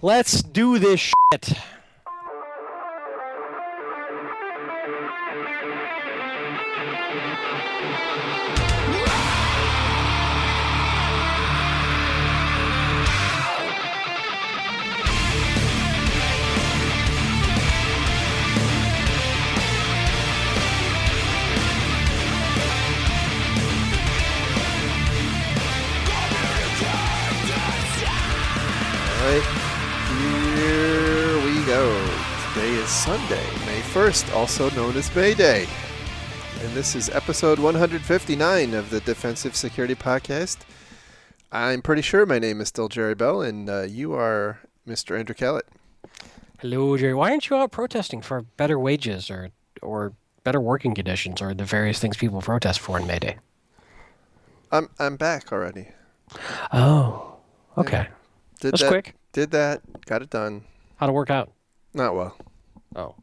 Let's do this shit. Alright, here we go. Today is Sunday, May 1st, also known as May Day. And this is episode 159 of the Defensive Security Podcast. I'm pretty sure my name is still Jerry Bell, and you are Mr. Andrew Callett. Hello, Jerry. Why aren't you out protesting for better wages or better working conditions or the various things people protest for in May Day? I'm back already. Oh, okay. That's quick. Did that, got it done. How'd it work out? Not well. Oh.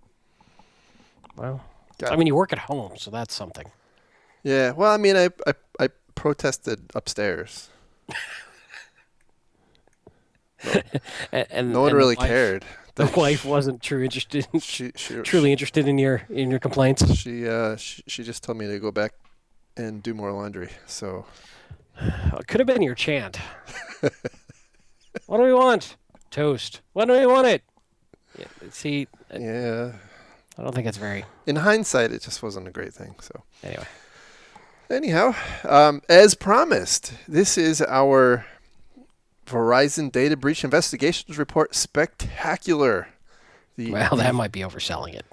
Well, Got I mean, you work at home, so that's something. Yeah, well, I mean, I protested upstairs. And No one the really wife- cared. The wife wasn't truly interested in your complaints. She just told me to go back and do more laundry. So It could have been your chant. What do we want? Toast. When do we want it? Yeah, see, yeah, I don't think it's very. in hindsight, it just wasn't a great thing. So Anyway. anyhow, as promised, this is our Verizon Data Breach Investigations Report Spectacular. Well, that might be overselling it.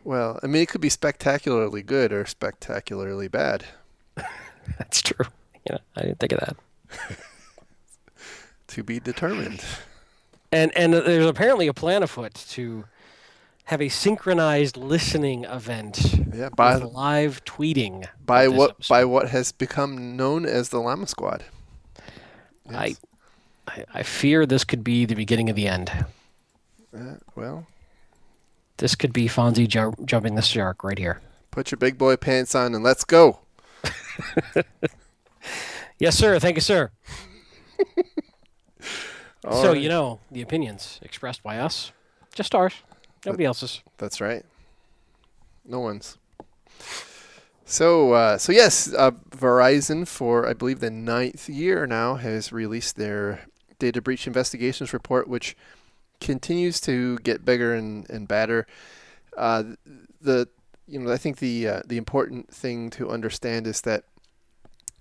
Well, I mean, it could be spectacularly good or spectacularly bad. That's true. Yeah, I didn't think of that. To be determined. And there's apparently a plan afoot to have a synchronized listening event Yeah, with live tweeting. by of this what episode. by what has become known as the Llama Squad. Yes. I fear this could be the beginning of the end. Well, This could be Fonzie jumping the shark right here. put your big boy pants on and let's go. Yes, sir. Thank you, sir. All So, right. the opinions expressed by us, just ours, nobody else's. That's right. No one's. So yes, Verizon, for I believe the 9th year now, has released their data breach investigations report, which continues to get bigger and badder. I think the important thing to understand is that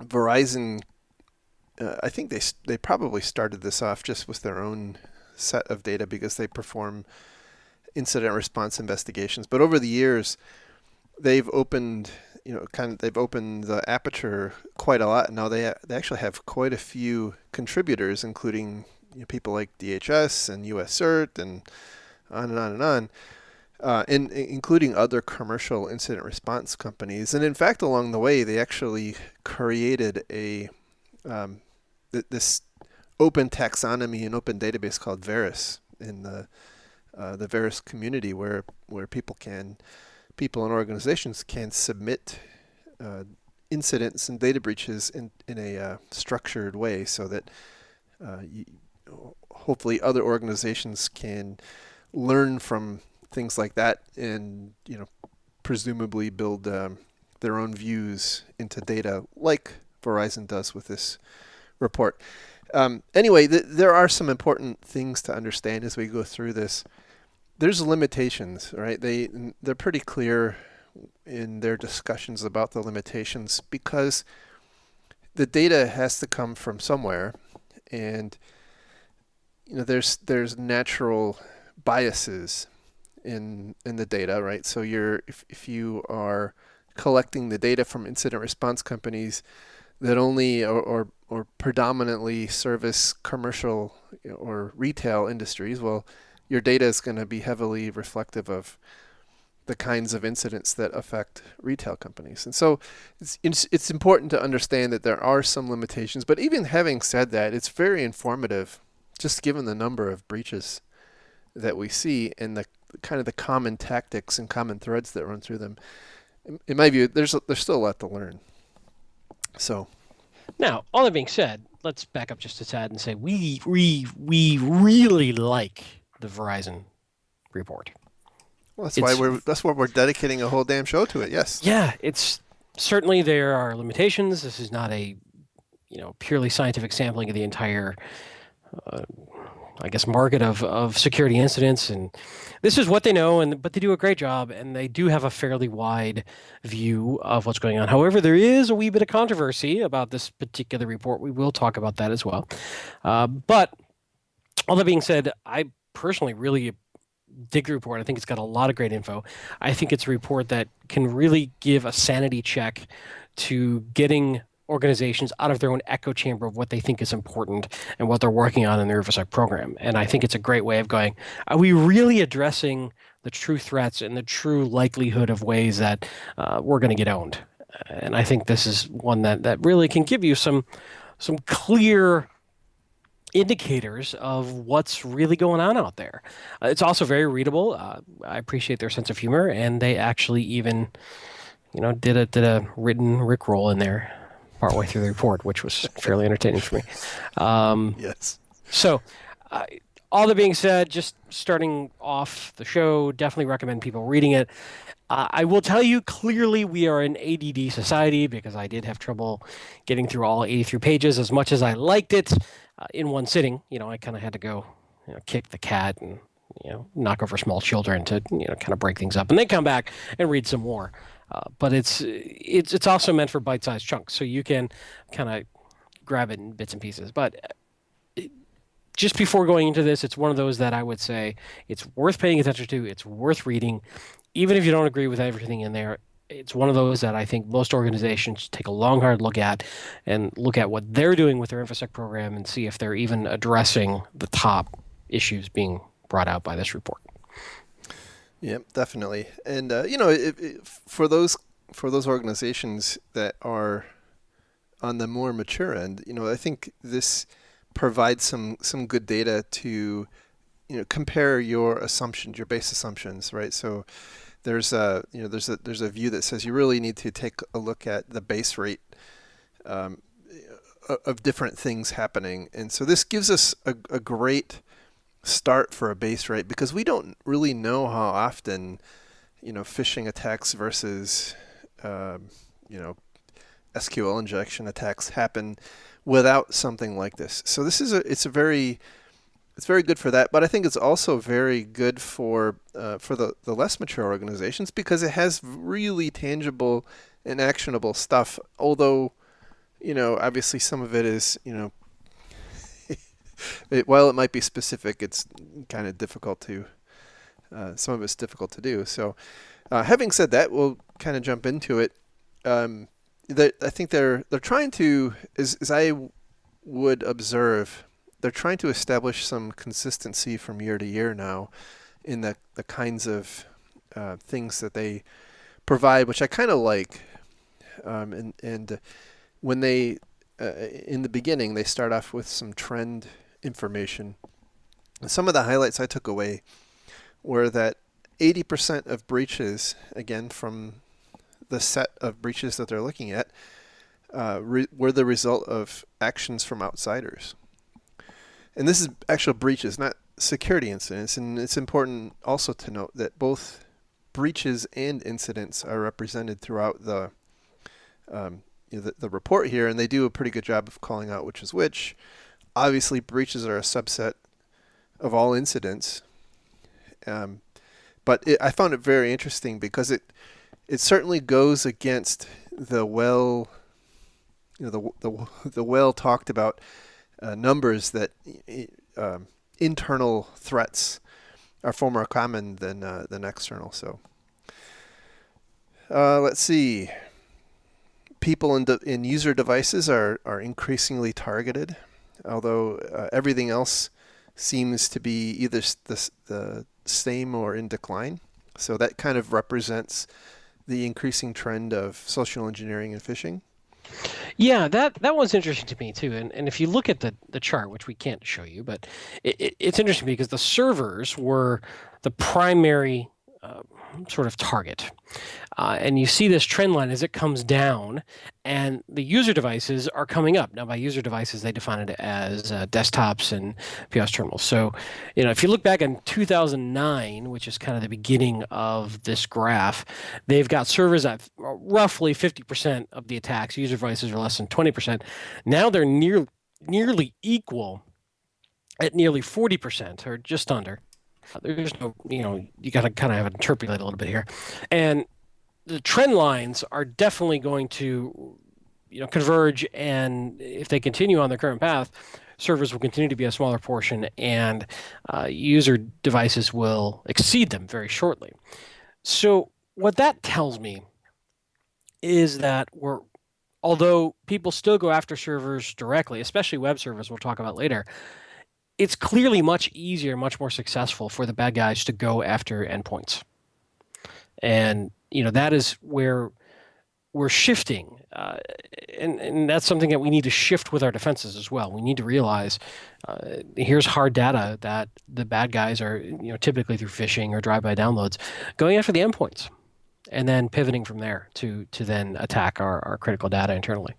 Verizon, I think they probably started this off just with their own set of data because they perform incident response investigations. But over the years, they've opened the aperture quite a lot. Now they actually have quite a few contributors, including people like DHS and US CERT and on and on and on. And including other commercial incident response companies. And in fact, along the way, they actually created this open taxonomy and open database called Verus in the Verus community, where people and organizations can submit incidents and data breaches in a structured way, so that hopefully other organizations can learn from things like that, and presumably build their own views into data, like Verizon does with this report. Anyway, there are some important things to understand as we go through this. There's limitations, right? They're pretty clear in their discussions about the limitations, because the data has to come from somewhere, and there's natural biases in the data, right? So if you are collecting the data from incident response companies that only or predominantly service commercial or retail industries, well, your data is going to be heavily reflective of the kinds of incidents that affect retail companies. And so it's important to understand that there are some limitations, but even having said that, it's very informative, just given the number of breaches that we see and the kind of the common tactics and common threads that run through them. In my view, there's still a lot to learn. So Now, all that being said, let's back up just a tad and say we really like the Verizon report. Well, that's why we're dedicating a whole damn show to it. Yes. Yeah, it's certainly there are limitations. This is not a purely scientific sampling of the entire I guess market of security incidents, and this is what they know, but they do a great job, and they do have a fairly wide view of what's going on. However, there is a wee bit of controversy about this particular report. We will talk about that as well. But all that being said, I personally really dig the report. I think it's got a lot of great info. I think it's a report that can really give a sanity check to getting organizations out of their own echo chamber of what they think is important and what they're working on in their InfoSec program. And I think it's a great way of going, are we really addressing the true threats and the true likelihood of ways that we're going to get owned? And I think this is one that really can give you some clear indicators of what's really going on out there. It's also very readable. I appreciate their sense of humor, and they actually even, did a written rickroll in there partway through the report, which was fairly entertaining for me. Yes. So, all that being said, just starting off the show, definitely recommend people reading it. I will tell you clearly we are an ADD society because I did have trouble getting through all 83 pages as much as I liked it in one sitting. I kind of had to go kick the cat and knock over small children to kind of break things up and then come back and read some more. But it's also meant for bite-sized chunks, so you can kind of grab it in bits and pieces. But just before going into this, it's one of those that I would say it's worth paying attention to. It's worth reading. Even if you don't agree with everything in there, it's one of those that I think most organizations take a long, hard look at and look at what they're doing with their InfoSec program and see if they're even addressing the top issues being brought out by this report. Yeah, definitely. And for those organizations that are on the more mature end, I think this provides some good data to compare your assumptions, your base assumptions, right? So there's a view that says you really need to take a look at the base rate of different things happening, and so this gives us a great start for a base rate because we don't really know how often phishing attacks versus SQL injection attacks happen without something like this. So this is it's very good for that, but I think it's also very good for the less mature organizations because it has really tangible and actionable stuff. Although, obviously some of it is, while it might be specific, it's kind of difficult to. Some of it's difficult to do. So, having said that, we'll kind of jump into it. I think they're trying to, as I would observe, they're trying to establish some consistency from year to year now in the kinds of things that they provide, which I kind of like. And when they, in the beginning, they start off with some trend information. Some of the highlights I took away were that 80% of breaches, again, from the set of breaches that they're looking at, were the result of actions from outsiders. And this is actual breaches, not security incidents. And it's important also to note that both breaches and incidents are represented throughout the report here, and they do a pretty good job of calling out which is which. Obviously, breaches are a subset of all incidents, but I found it very interesting because it certainly goes against the well talked about numbers that internal threats are far more common than external. So let's see. People in user devices are increasingly targeted, although everything else seems to be either the same or in decline. So that kind of represents the increasing trend of social engineering and phishing. Yeah, that one's interesting to me too. And if you look at the chart, which we can't show you, but it's interesting because the servers were the primary sort of target. And you see this trend line as it comes down, and the user devices are coming up. Now, by user devices, they define it as desktops and POS terminals. So, if you look back in 2009, which is kind of the beginning of this graph, they've got servers at roughly 50% of the attacks. User devices are less than 20%. Now they're nearly equal at nearly 40%, or just under. There's no, you got to kind of have it interpolate a little bit here. And the trend lines are definitely going to, converge. And if they continue on their current path, servers will continue to be a smaller portion, and user devices will exceed them very shortly. So what that tells me is that although people still go after servers directly, especially web servers, we'll talk about later, it's clearly much easier, much more successful for the bad guys to go after endpoints. And, that is where we're shifting. And that's something that we need to shift with our defenses as well. We need to realize here's hard data that the bad guys are, typically through phishing or drive-by downloads, going after the endpoints and then pivoting from there to then attack our critical data internally.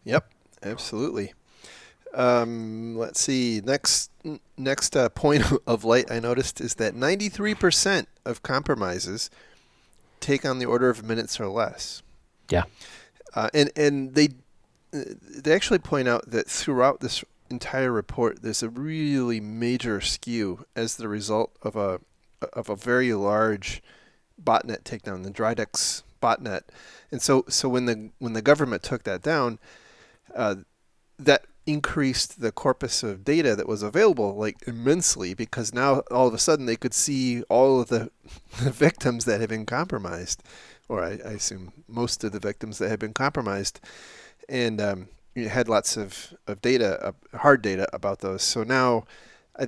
Yep, absolutely. Let's see. Next point of light I noticed is that 93% of compromises take on the order of minutes or less. Yeah. And they actually point out that throughout this entire report, there's a really major skew as the result of a very large botnet takedown, the Dridex botnet. And so when the government took that down, that increased the corpus of data that was available immensely, because now all of a sudden they could see all of the victims that had been compromised, or I assume most of the victims that had been compromised, and you had lots of data, hard data about those. So now I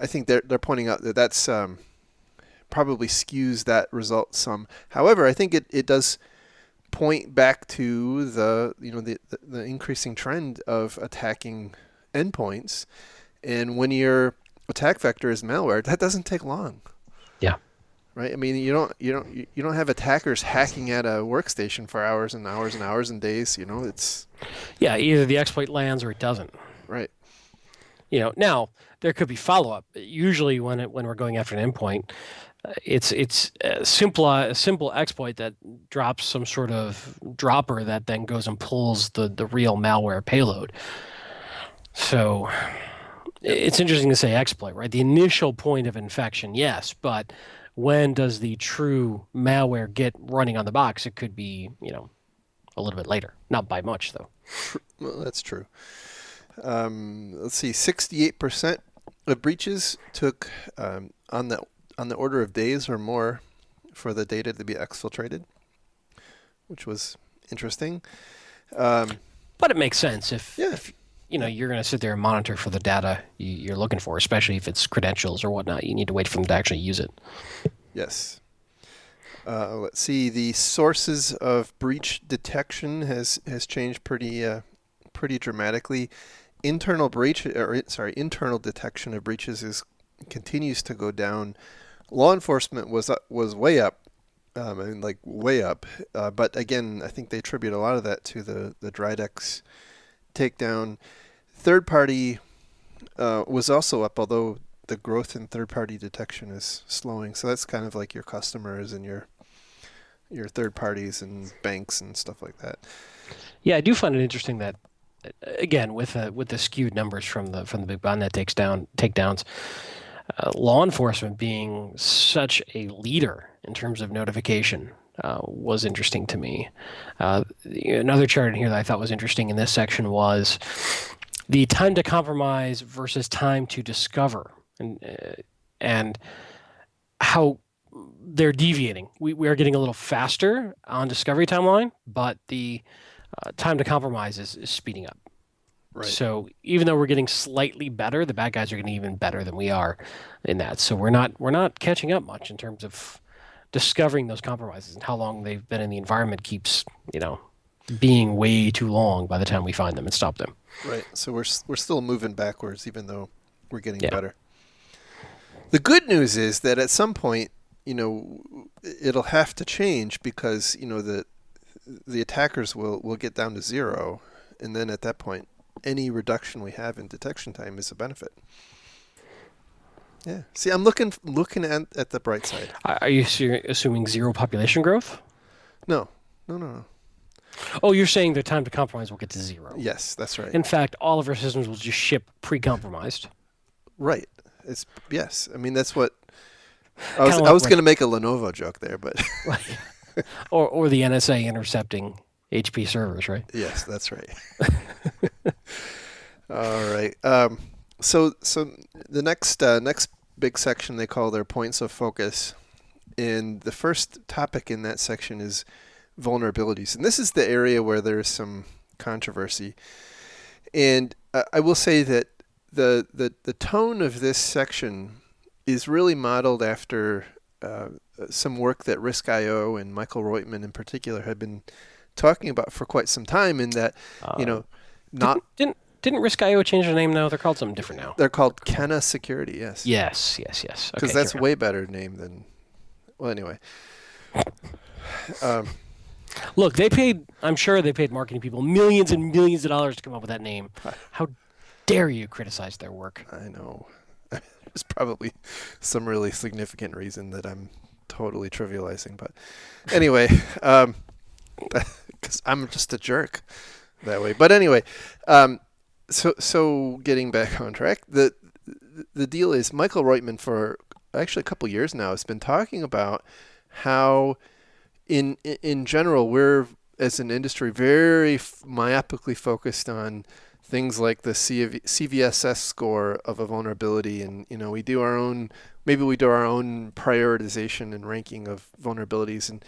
think they're pointing out that that's probably skews that result some. However, I think it does point back to the increasing trend of attacking endpoints, and when your attack vector is malware, that doesn't take long. Yeah. Right. I mean, you don't have attackers hacking at a workstation for hours and hours and hours and days. It's either the exploit lands or it doesn't. Right. Now there could be follow-up. Usually when we're going after an endpoint, it's a simple exploit that drops some sort of dropper that then goes and pulls the real malware payload. So it's interesting to say exploit, right? The initial point of infection, yes, but when does the true malware get running on the box? It could be, a little bit later. Not by much, though. Well, that's true. Let's see, 68% of breaches took on the order of days or more for the data to be exfiltrated, which was interesting. But it makes sense if you're going to sit there and monitor for the data you're looking for, especially if it's credentials or whatnot. You need to wait for them to actually use it. Yes. Let's see. The sources of breach detection has changed pretty dramatically. Internal detection of breaches continues to go down. Law enforcement was way up, way up. But again, I think they attribute a lot of that to the Dridex takedown. Third party was also up, although the growth in third party detection is slowing. So that's kind of like your customers and your third parties and banks and stuff like that. Yeah, I do find it interesting that, again, with the skewed numbers from the big botnet takedowns, law enforcement being such a leader in terms of notification was interesting to me. Another chart in here that I thought was interesting in this section was the time to compromise versus time to discover, and how they're deviating. We are getting a little faster on discovery timeline, but the time to compromise is speeding up. Right. So even though we're getting slightly better, the bad guys are getting even better than we are in that. So we're not catching up much in terms of discovering those compromises, and how long they've been in the environment keeps, being way too long by the time we find them and stop them. Right. So we're still moving backwards, even though we're getting better. The good news is that at some point, it'll have to change because the attackers will get down to zero, and then at that point, any reduction we have in detection time is a benefit. Yeah. See, I'm looking at the bright side. Are you assuming zero population growth? No, no, no, no. Oh, you're saying the time to compromise will get to zero. Yes, that's right. In fact, all of our systems will just ship pre-compromised. Right. It's yes. I mean, that's what Kinda I was like going to make a Lenovo joke there, but or the NSA intercepting HP servers, right? yes, that's right. All right. So the next big section they call their points of focus, and the first topic in that section is vulnerabilities, and this is the area where there's some controversy. And I will say that the tone of this section is really modeled after some work that Risk.io and Michael Reutman in particular had been talking about for quite some time. In that, not didn't Risk.io change their name now? They're called something different now. they're called Kenna Security. Yes. Yes. Because Okay, that's way better name than. Well, anyway. Look, I'm sure they paid marketing people millions and millions of dollars to come up with that name. How dare you criticize their work? I know. There's probably some really significant reason that I'm totally trivializing, but anyway, because I'm just a jerk that way. But anyway, so getting back on track, the deal is Michael Reutman for actually a couple years now has been talking about how in general we're as an industry very myopically focused on things like the CVSS score of a vulnerability, and we do our own prioritization and ranking of vulnerabilities, and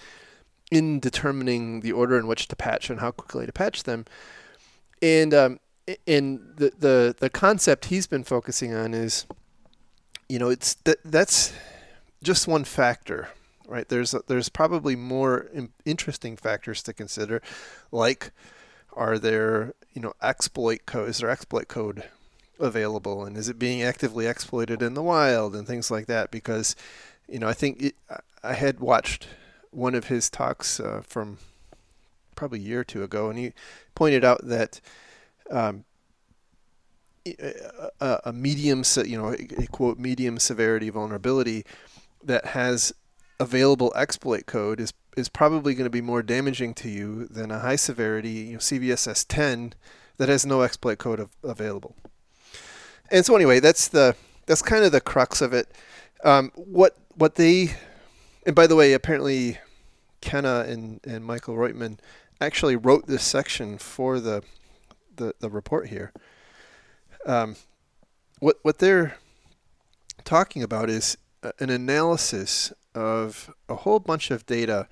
in determining the order in which to patch and how quickly to patch them. And the concept he's been focusing on is, that's just one factor, right? There's probably more interesting factors to consider, like are there exploit code? Is there exploit code available, and is it being actively exploited in the wild and things like that? Because I think I had watched one of his talks from probably a year or two ago, and he pointed out that a medium, a quote medium severity vulnerability that has available exploit code is probably going to be more damaging to you than a high severity CVSS 10 that has no exploit code available. And so anyway, that's kind of the crux of it. What they, and by the way, apparently Kenna and Michael Reutman actually wrote this section for the report here. What they're talking about is an analysis of a whole bunch of data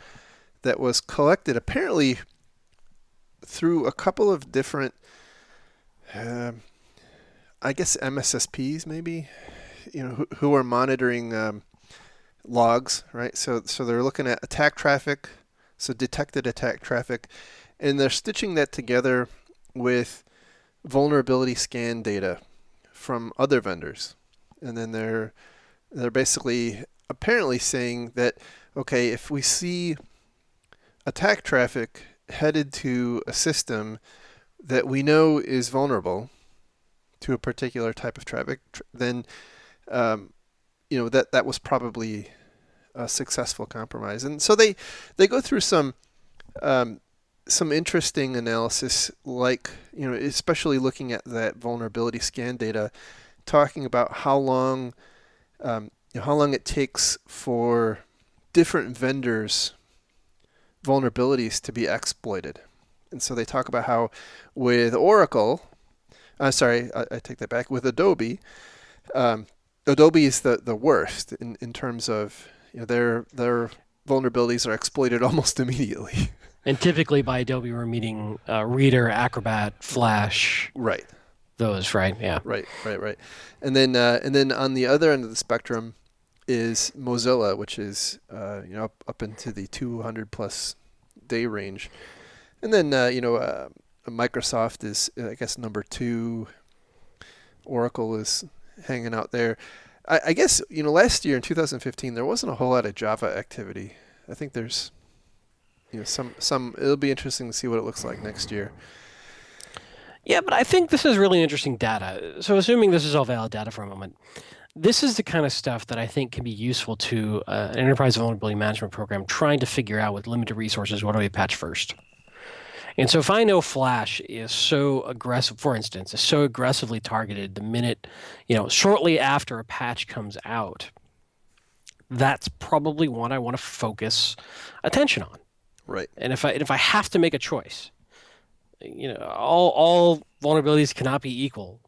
that was collected apparently through a couple of different, I guess MSSPs maybe, who are monitoring logs, right? So they're looking at attack traffic, so detected attack traffic, and they're stitching that together with vulnerability scan data from other vendors, and then they're basically apparently saying that, okay, if we see attack traffic headed to a system that we know is vulnerable to a particular type of traffic, then that was probably a successful compromise. And so they go through some interesting analysis, like especially looking at that vulnerability scan data, talking about how long it takes for different vendors' vulnerabilities to be exploited. And so they talk about how with Oracle, I take that back, with Adobe, Adobe is the worst in terms of their vulnerabilities are exploited almost immediately. And typically by Adobe, we're meaning Reader, Acrobat, Flash. Right. Those, right? Yeah. Right. And then on the other end of the spectrum is Mozilla, which is up into the 200 plus day range, and then Microsoft is I guess number 2. Oracle is hanging out there, I guess, last year in 2015, there wasn't a whole lot of Java activity. I think there's, some, it'll be interesting to see what it looks like next year. Yeah, but I think this is really interesting data. So, assuming this is all valid data for a moment, this is the kind of stuff that I think can be useful to an enterprise vulnerability management program trying to figure out with limited resources what do we patch first. And so if I know Flash is so aggressive, for instance, is so aggressively targeted the minute, shortly after a patch comes out, that's probably one I want to focus attention on. Right. And if I have to make a choice, all vulnerabilities cannot be equal,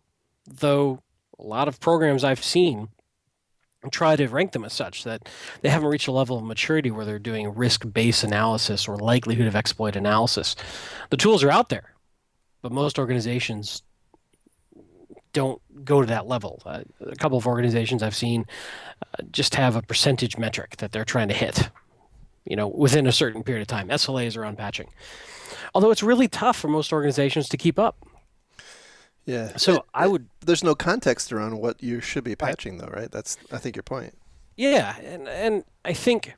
though a lot of programs I've seen try to rank them as such that they haven't reached a level of maturity where they're doing risk-based analysis or likelihood of exploit analysis. The tools are out there, but most organizations don't go to that level. A couple of organizations I've seen just have a percentage metric that they're trying to hit, within a certain period of time. SLAs around patching. Although it's really tough for most organizations to keep up. Yeah. So I would. There's no context around what you should be patching, though, right? That's, I think, your point. Yeah, and I think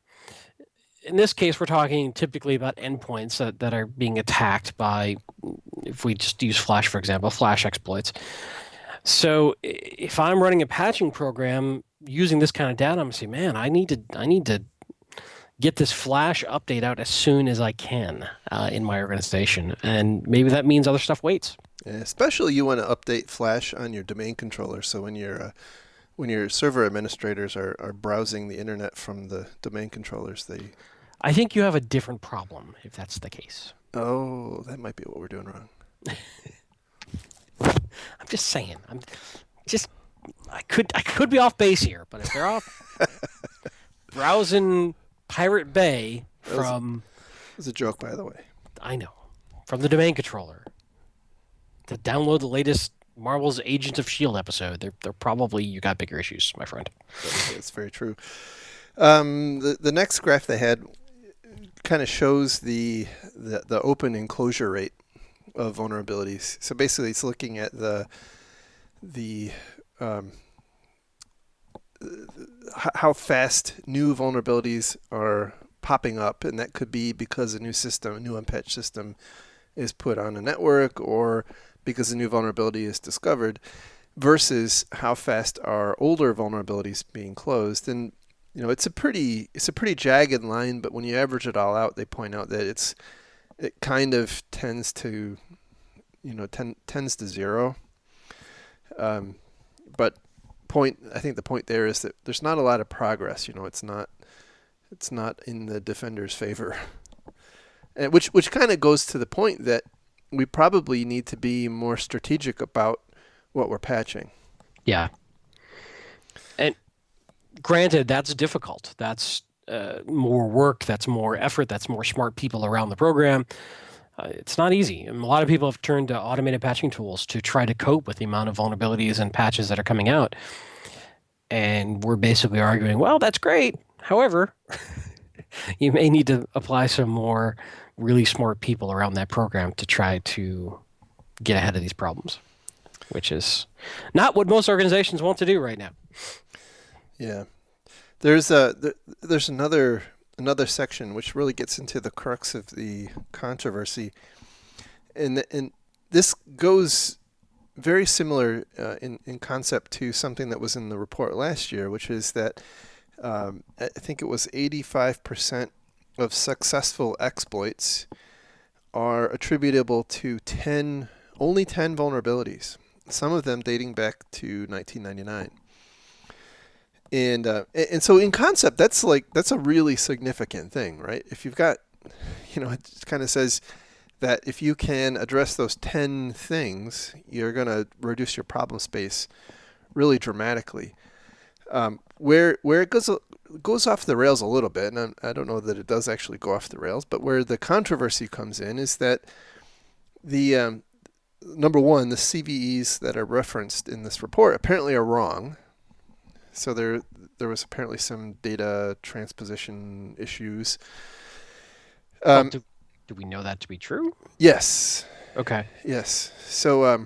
in this case we're talking typically about endpoints that are being attacked by, if we just use Flash for example, Flash exploits. So if I'm running a patching program using this kind of data, I'm gonna say, man, I need to get this Flash update out as soon as I can in my organization, and maybe that means other stuff waits. Yeah, especially you want to update Flash on your domain controller. So when your server administrators are browsing the internet from the domain controllers, I think you have a different problem if that's the case. Oh, that might be what we're doing wrong. I'm just saying. I could be off base here, but if they're off browsing Pirate Bay from... It was a joke, by the way. I know. From the domain controller to download the latest Marvel's Agents of S.H.I.E.L.D. episode, they're probably, you got bigger issues, my friend. That's very true. The next graph they had kind of shows the open and closure rate of vulnerabilities. So basically, it's looking at the how fast new vulnerabilities are popping up, and that could be because a new unpatched system is put on a network, or because a new vulnerability is discovered, versus how fast are older vulnerabilities being closed. And it's a pretty jagged line, but when you average it all out, they point out that it kind of tends to zero. But I think the point there is that there's not a lot of progress. It's not in the defender's favor, and which kind of goes to the point that we probably need to be more strategic about what we're patching. Yeah. And granted, that's difficult. That's more work. That's more effort. That's more smart people around the program. It's not easy. And a lot of people have turned to automated patching tools to try to cope with the amount of vulnerabilities and patches that are coming out. And we're basically arguing, well, that's great. However, you may need to apply some more really smart people around that program to try to get ahead of these problems, which is not what most organizations want to do right now. Yeah. There's another section which really gets into the crux of the controversy, and this goes very similar in concept to something that was in the report last year, which is that I think it was 85% of successful exploits are attributable to only 10 vulnerabilities, some of them dating back to 1999. And so in concept, that's a really significant thing, right? If you've got, it kind of says that if you can address those 10 things, you're going to reduce your problem space really dramatically. Where it goes off the rails a little bit, and I don't know that it does actually go off the rails, but where the controversy comes in is that the number one, the CVEs that are referenced in this report apparently are wrong. So there was apparently some data transposition issues. Do we know that to be true? Yes. Okay. Yes. So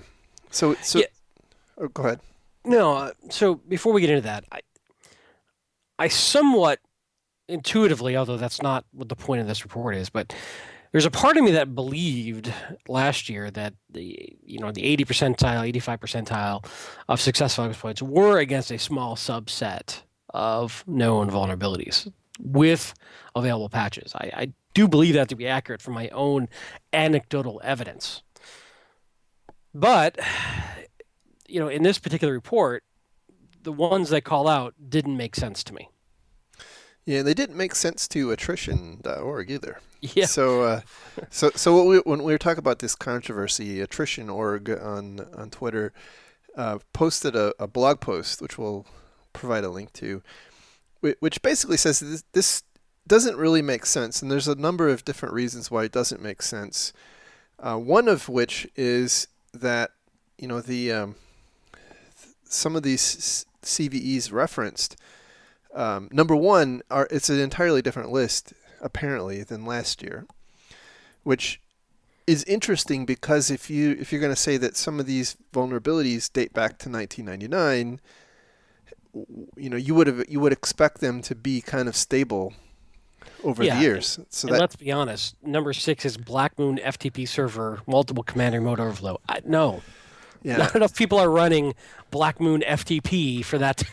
Yeah. Oh, go ahead. No, so before we get into that, I somewhat intuitively, although that's not what the point of this report is, but there's a part of me that believed last year that the 80 percentile, 85 percentile of successful exploits were against a small subset of known vulnerabilities with available patches. I do believe that to be accurate from my own anecdotal evidence. But, in this particular report, the ones they call out didn't make sense to me. Yeah, they didn't make sense to attrition.org either. Yeah. So when we were talking about this controversy, attrition.org on Twitter posted a blog post, which we'll provide a link to, which basically says this doesn't really make sense, and there's a number of different reasons why it doesn't make sense. One of which is that the some of these CVEs referenced. Number one, it's an entirely different list apparently than last year, which is interesting because if you're going to say that some of these vulnerabilities date back to 1999, you would expect them to be kind of stable over the Yeah, years. So and that let's be honest, number 6 is Black Moon FTP server, multiple command remote overflow. No, yeah, not enough people are running Black Moon FTP for that.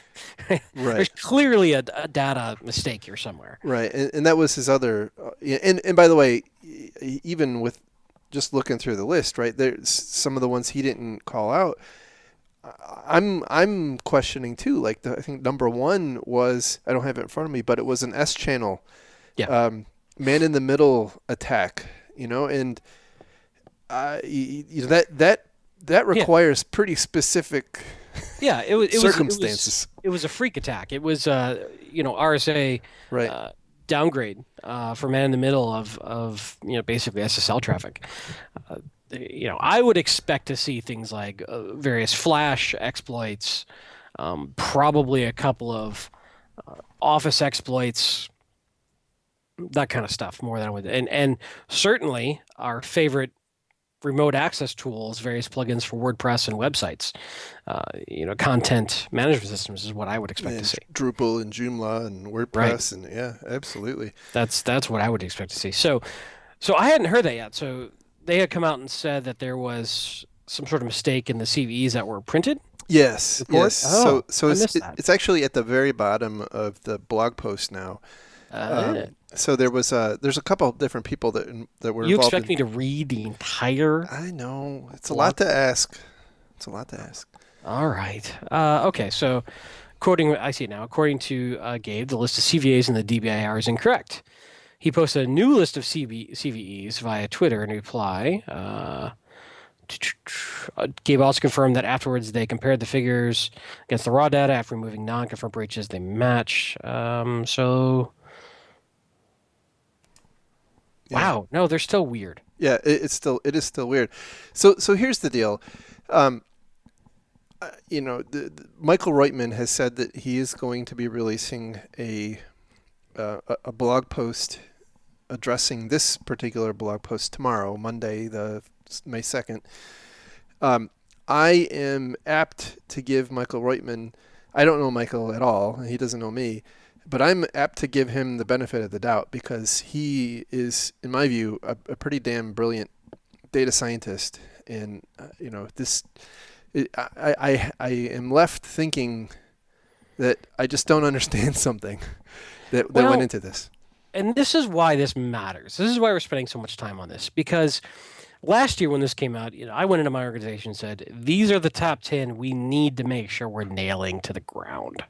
right. There's clearly a data mistake here somewhere. Right, and that was his other. And by the way, even with just looking through the list, right, there's some of the ones he didn't call out. I'm questioning too. Like I think number one was, I don't have it in front of me, but it was an S channel, Yeah, man in the middle attack. And that yeah, requires pretty specific yeah. circumstances. It was a freak attack. It was RSA Right. downgrade for man in the middle of basically SSL traffic. I would expect to see things like various flash exploits, probably a couple of Office exploits, that kind of stuff more than I would, and certainly our favorite remote access tools, various plugins for WordPress and websites, content management systems is what I would expect to And see. Drupal and Joomla and Right. WordPress and yeah, absolutely. That's what I would expect to see. So I hadn't heard that yet. So they had come out and said that there was some sort of mistake in the CVEs that were printed Yes, report. yes. So Oh, so I it's missed that. it's actually at the very bottom of the blog post now. Uh, So there's a couple of different people that were you involved expect in. me to read the entire I know it's a lot blog? to ask. It's a lot to ask. All right. Okay. So, I see it now. According to Gabe, the list of CVAs in the DBIR is incorrect. He posted a new list of CVEs via Twitter in reply. Gabe also confirmed that afterwards they compared the figures against the raw data. After removing non-confirmed breaches, they match. Yeah, Wow, no, they're still weird. yeah. It is still weird. So here's the deal. Um, Michael Reitman has said that he is going to be releasing a blog post addressing this particular blog post tomorrow, Monday, the May 2nd. I am apt to give Michael Reitman, I don't know Michael at all, he doesn't know me, but I'm apt to give him the benefit of the doubt because he is, in my view, a pretty damn brilliant data scientist. And, I am left thinking that I just don't understand something that went Well, into this. and this is why this matters. This is why we're spending so much time on this because last year when this came out, I went into my organization and said, "These are the top 10 we need to make sure we're nailing to the ground."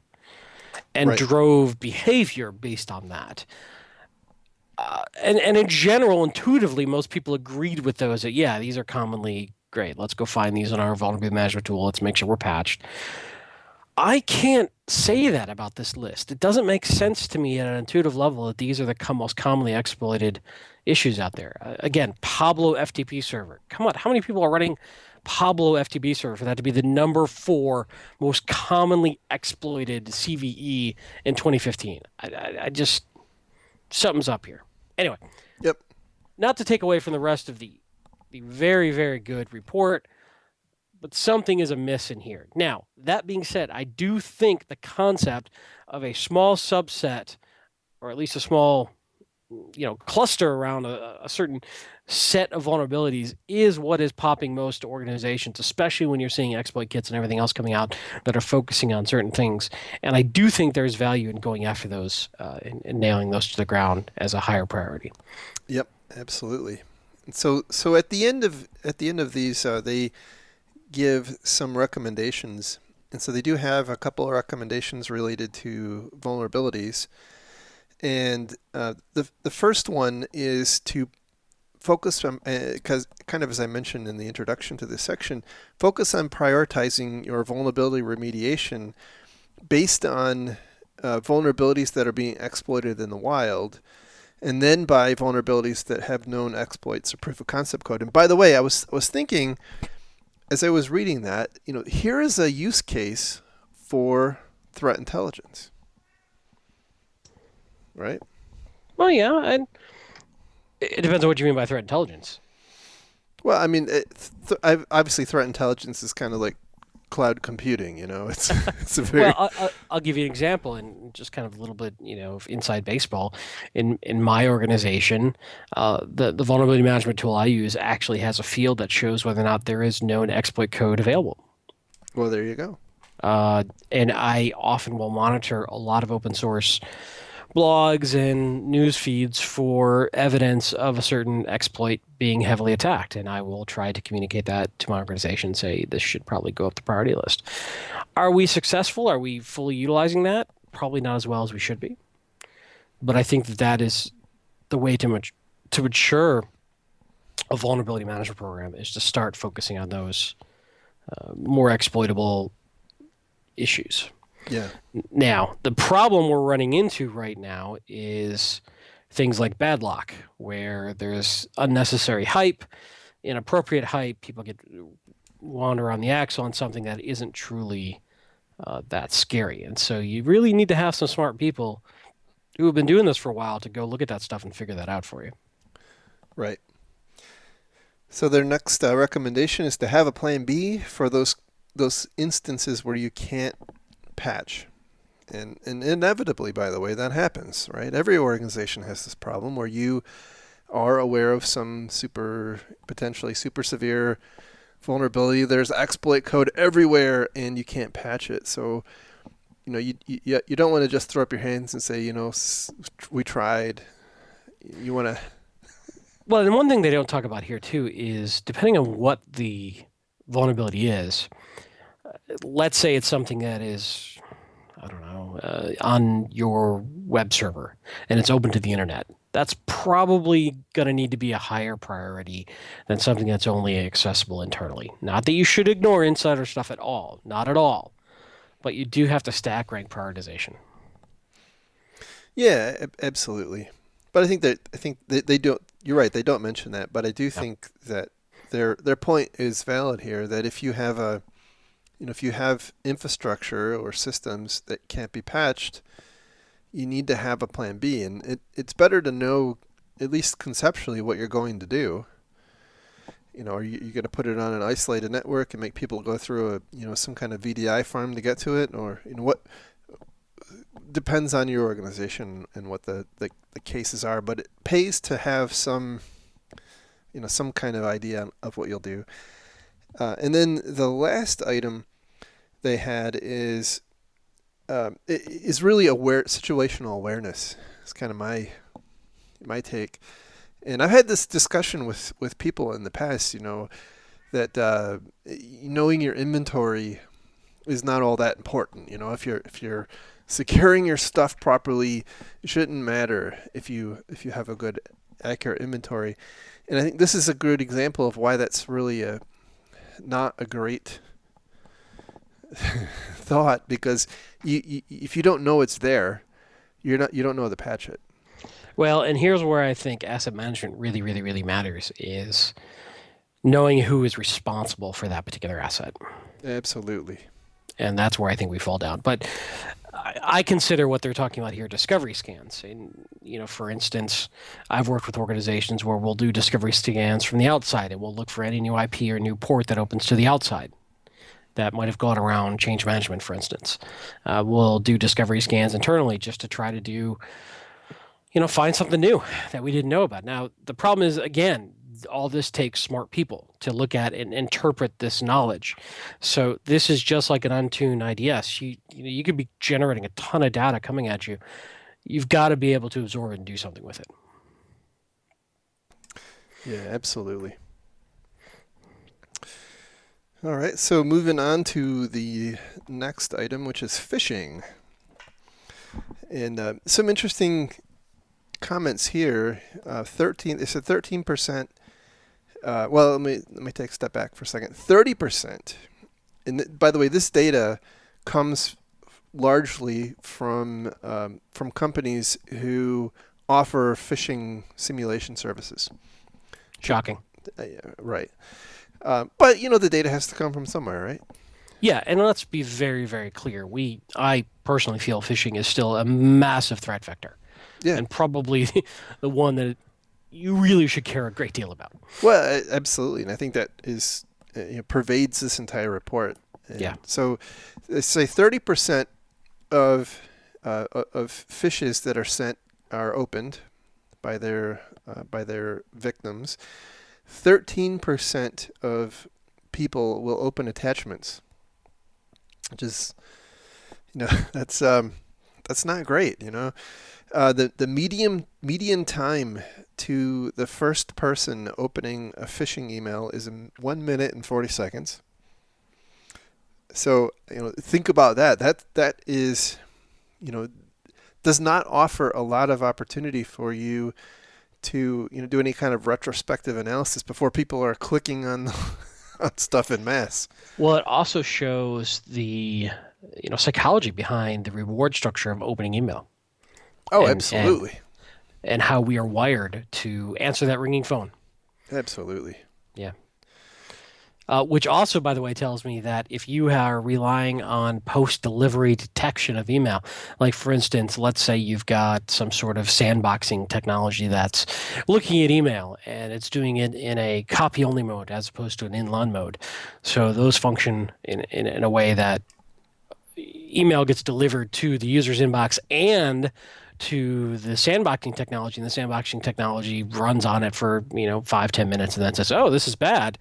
And Right. drove behavior based on that. And in general, intuitively, most people agreed with those that, yeah, these are commonly great. Let's go find these in our vulnerability management tool. Let's make sure we're patched. I can't say that about this list. It doesn't make sense to me at an intuitive level that these are the most commonly exploited issues out there. Again, Pablo FTP server. Come on, how many people are running Pablo FTP server for that to be the number 4 most commonly exploited CVE in 2015? I just, something's up here. Anyway, Yep. not to take away from the rest of the very, very good report, but something is amiss in here. Now, that being said, I do think the concept of a small subset, or at least a small, cluster around a certain set of vulnerabilities is what is popping most to organizations, especially when you're seeing exploit kits and everything else coming out that are focusing on certain things. And I do think there's value in going after those and nailing those to the ground as a higher priority. Yep, absolutely. So at the end of these, they give some recommendations, and so they do have a couple of recommendations related to vulnerabilities. And the first one is to focus on, because kind of as I mentioned in the introduction to this section, focus on prioritizing your vulnerability remediation based on vulnerabilities that are being exploited in the wild, and then by vulnerabilities that have known exploits or proof of concept code. And by the way, I was thinking as I was reading that, here is a use case for threat intelligence. Right? Well, yeah, and it depends on what you mean by threat intelligence. Well, I mean, obviously, threat intelligence is kind of like cloud computing. It's a very Well, I'll give you an example, and just kind of a little bit, of inside baseball. In my organization, the vulnerability management tool I use actually has a field that shows whether or not there is known exploit code available. Well, there you go. And I often will monitor a lot of open source blogs and news feeds for evidence of a certain exploit being heavily attacked. And I will try to communicate that to my organization, say this should probably go up the priority list. Are we successful? Are we fully utilizing that? Probably not as well as we should be. But I think that is the way to mature a vulnerability management program, is to start focusing on those more exploitable issues. Yeah. Now, the problem we're running into right now is things like bad luck, where there's unnecessary hype, inappropriate hype. People wander on the axle on something that isn't truly that scary. And so you really need to have some smart people who have been doing this for a while to go look at that stuff and figure that out for you. Right. So their next recommendation is to have a plan B for those instances where you can't patch. And inevitably, by the way, that happens, right? Every organization has this problem where you are aware of some potentially super severe vulnerability. There's exploit code everywhere and you can't patch it. So, you don't want to just throw up your hands and say, we tried. You want to... Well, and one thing they don't talk about here, too, is depending on what the vulnerability is, let's say it's something that is, I don't know, on your web server and it's open to the internet. That's probably going to need to be a higher priority than something that's only accessible internally. Not that you should ignore insider stuff at all. Not at all. But you do have to stack rank prioritization. Yeah, absolutely. But I think they don't. You're right. They don't mention that. But I do think that their point is valid here. That if you have if you have infrastructure or systems that can't be patched, you need to have a plan B. And it's better to know, at least conceptually, what you're going to do. Are you going to put it on an isolated network and make people go through some kind of VDI farm to get to it, or what? Depends on your organization and what the cases are, but it pays to have some kind of idea of what you'll do. And then the last item they had is really situational awareness. It's kind of my take. And I've had this discussion with people in the past, that knowing your inventory is not all that important. If you're securing your stuff properly, it shouldn't matter if you have a good, accurate inventory. And I think this is a good example of why that's really not a great thought, because if you don't know it's there, you don't know how to patch it. Well, and here's where I think asset management really, really, really matters, is knowing who is responsible for that particular asset. Absolutely. And that's where I think we fall down. But I consider what they're talking about here discovery scans. And, for instance, I've worked with organizations where we'll do discovery scans from the outside, and we'll look for any new IP or new port that opens to the outside. that might have gone around change management, for instance. We'll do discovery scans internally just to try to do, find something new that we didn't know about. Now, the problem is, again, all this takes smart people to look at and interpret this knowledge. So this is just like an untuned IDS. You could be generating a ton of data coming at you. You've got to be able to absorb it and do something with it. Yeah, absolutely. All right, so moving on to the next item, which is phishing. And some interesting comments here. 13. It's a 13%. Well, let me take a step back for a second. 30%. And by the way, this data comes largely from companies who offer phishing simulation services. Shocking. Right. But the data has to come from somewhere, right? Yeah, and let's be very, very clear. I personally feel phishing is still a massive threat vector. Yeah. And probably the one that you really should care a great deal about. Well, absolutely, and I think that is pervades this entire report. And yeah. So, let's say 30% of phishes that are sent are opened by their victims. 13% of people will open attachments, which is, that's not great. The median time to the first person opening a phishing email is 1 minute and 40 seconds. So think about that. That is, does not offer a lot of opportunity for you to do any kind of retrospective analysis before people are clicking on on stuff en masse. Well, it also shows the psychology behind the reward structure of opening email. Oh, absolutely. And how we are wired to answer that ringing phone. Absolutely. Yeah. Which also, by the way, tells me that if you are relying on post-delivery detection of email, like for instance, let's say you've got some sort of sandboxing technology that's looking at email and it's doing it in a copy-only mode as opposed to an inline mode. So those function in a way that email gets delivered to the user's inbox and to the sandboxing technology, and the sandboxing technology runs on it for 5-10 minutes and then says, oh, this is bad.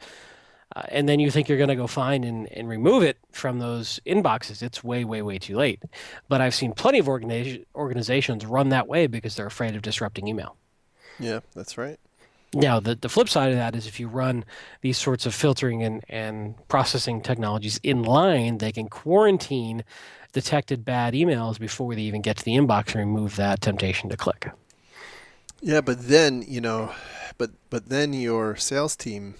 And then you think you're going to go find and remove it from those inboxes. It's way, way, way too late. But I've seen plenty of organizations run that way because they're afraid of disrupting email. Yeah, that's right. Now, the flip side of that is if you run these sorts of filtering and processing technologies in line, they can quarantine detected bad emails before they even get to the inbox and remove that temptation to click. Yeah, but then, but then your sales team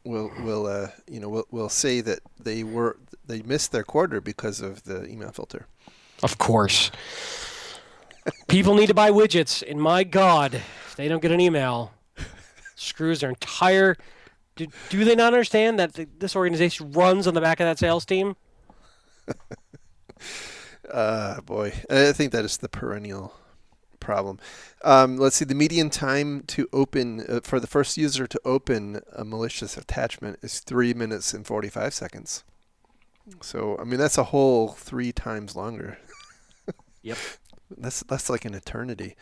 will say that they missed their quarter because of the email filter. Of course. People need to buy widgets, and my God, if they don't get an email, screws their entire. Do they not understand that this organization runs on the back of that sales team? Boy, I think that is the perennial problem. Let's see, the median time to open for the first user to open a malicious attachment is 3 minutes and 45 seconds. So, that's a whole 3 times longer. Yep. That's like an eternity.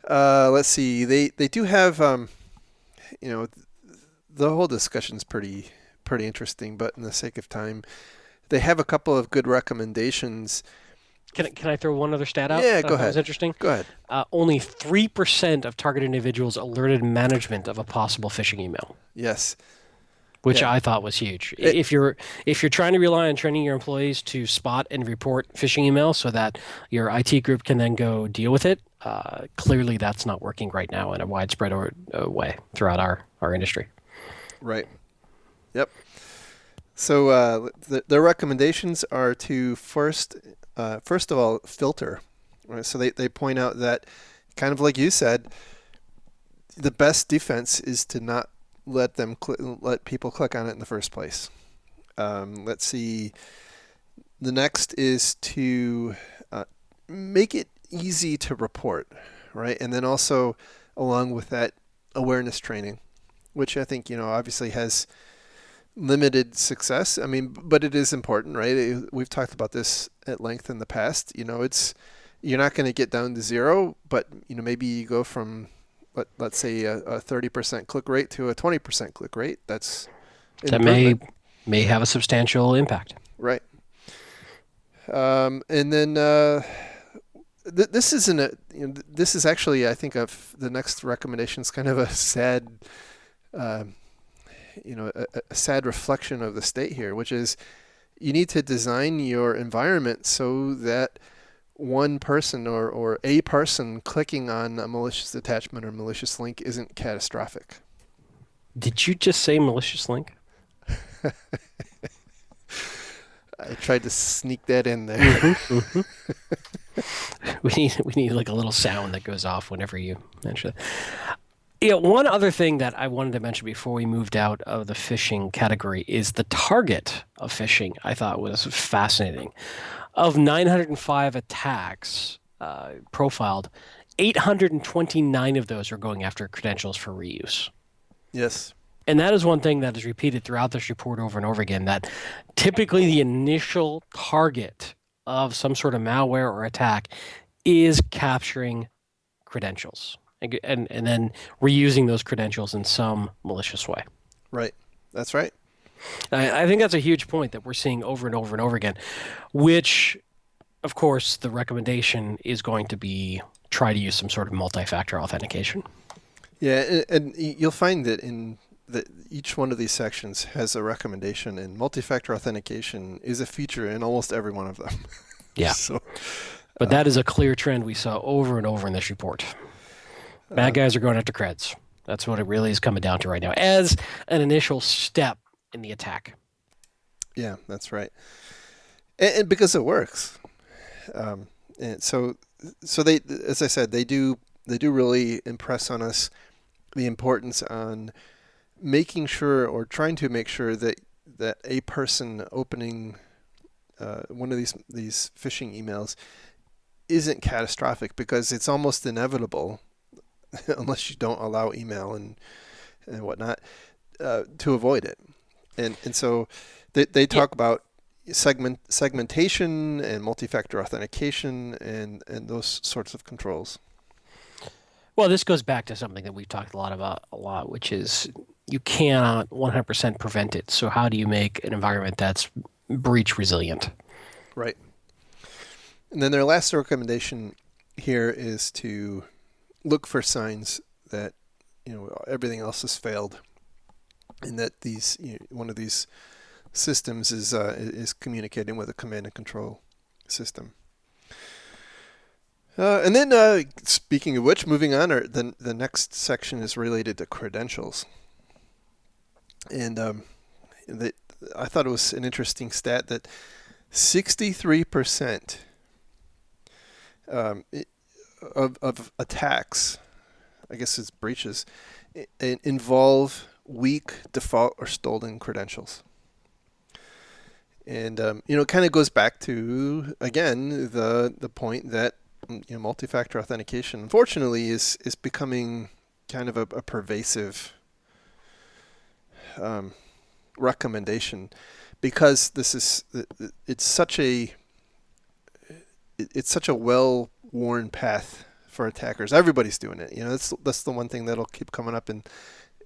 Let's see, they do have, the whole discussion's pretty interesting, but in the sake of time, they have a couple of good recommendations. Can I throw one other stat out? Yeah, go ahead. That was interesting. Go ahead. Only 3% of targeted individuals alerted management of a possible phishing email. Yes. Which I thought was huge. If you're trying to rely on training your employees to spot and report phishing emails so that your IT group can then go deal with it, clearly that's not working right now in a widespread way throughout our industry. Right. Yep. So their recommendations are to first of all filter. Right? So they point out that, kind of like you said, the best defense is to not let people click on it in the first place. Let's see. The next is to make it easy to report, right? And then also, along with that, awareness training, which I think obviously has limited success. I mean, but it is important, right? We've talked about this at length in the past. It's you're not going to get down to zero, but maybe you go from let's say a 30% click rate to a 20% click rate. That's an That may improvement, have a substantial impact. right? And then this isn't a this is actually, I think, of the next recommendation is kind of a sad uh, a sad reflection of the state here, which is you need to design your environment so that one person or a person clicking on a malicious attachment or malicious link isn't catastrophic. Did you just say malicious link? I tried to sneak that in there. Mm-hmm, mm-hmm. We need like a little sound that goes off whenever you mention it. Yeah, one other thing that I wanted to mention before we moved out of the phishing category is the target of phishing. I thought was fascinating. Of 905 attacks profiled, 829 of those are going after credentials for reuse. Yes. And that is one thing that is repeated throughout this report over and over again, that typically the initial target of some sort of malware or attack is capturing credentials and then reusing those credentials in some malicious way. Right. That's right. I think that's a huge point that we're seeing over and over and over again, which, of course, the recommendation is going to be try to use some sort of multi-factor authentication. Yeah, and you'll find that each one of these sections has a recommendation, and multi-factor authentication is a feature in almost every one of them. Yeah. So, But that is a clear trend we saw over and over in this report. Bad guys are going after creds. That's what it really is coming down to right now as an initial step in the attack. yeah, that's right. And because it works. And so they, as I said, they do really impress on us the importance on making sure or trying to make sure that a person opening one of these phishing emails isn't catastrophic, because it's almost inevitable unless you don't allow email and whatnot to avoid it. And so they talk about segmentation and multi-factor authentication and those sorts of controls. Well, this goes back to something that we've talked about, which is you cannot 100% prevent it. So how do you make an environment that's breach resilient? Right. And then their last recommendation here is to look for signs that everything else has failed, and that one of these systems is communicating with a command and control system. And then, speaking of which, moving on, the next section is related to credentials. And I thought it was an interesting stat that 63% of attacks, I guess it's breaches, involve weak, default, or stolen credentials. And it kind of goes back to, again, the point that multi-factor authentication, unfortunately, is becoming kind of a pervasive recommendation, because it's such a well-worn path for attackers. Everybody's doing it. That's the one thing that'll keep coming up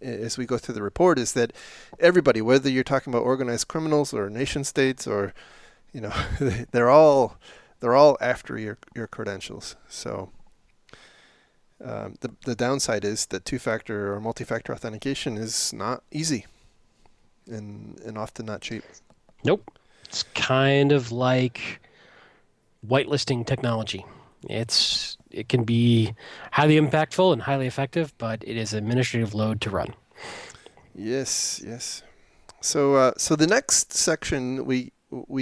as we go through the report, is that everybody, whether you're talking about organized criminals or nation states or they're all after your credentials. So the downside is that two-factor or multi-factor authentication is not easy and often not cheap. Nope. It's kind of like whitelisting technology. It can be highly impactful and highly effective, but it is an administrative load to run. Yes. So the next section we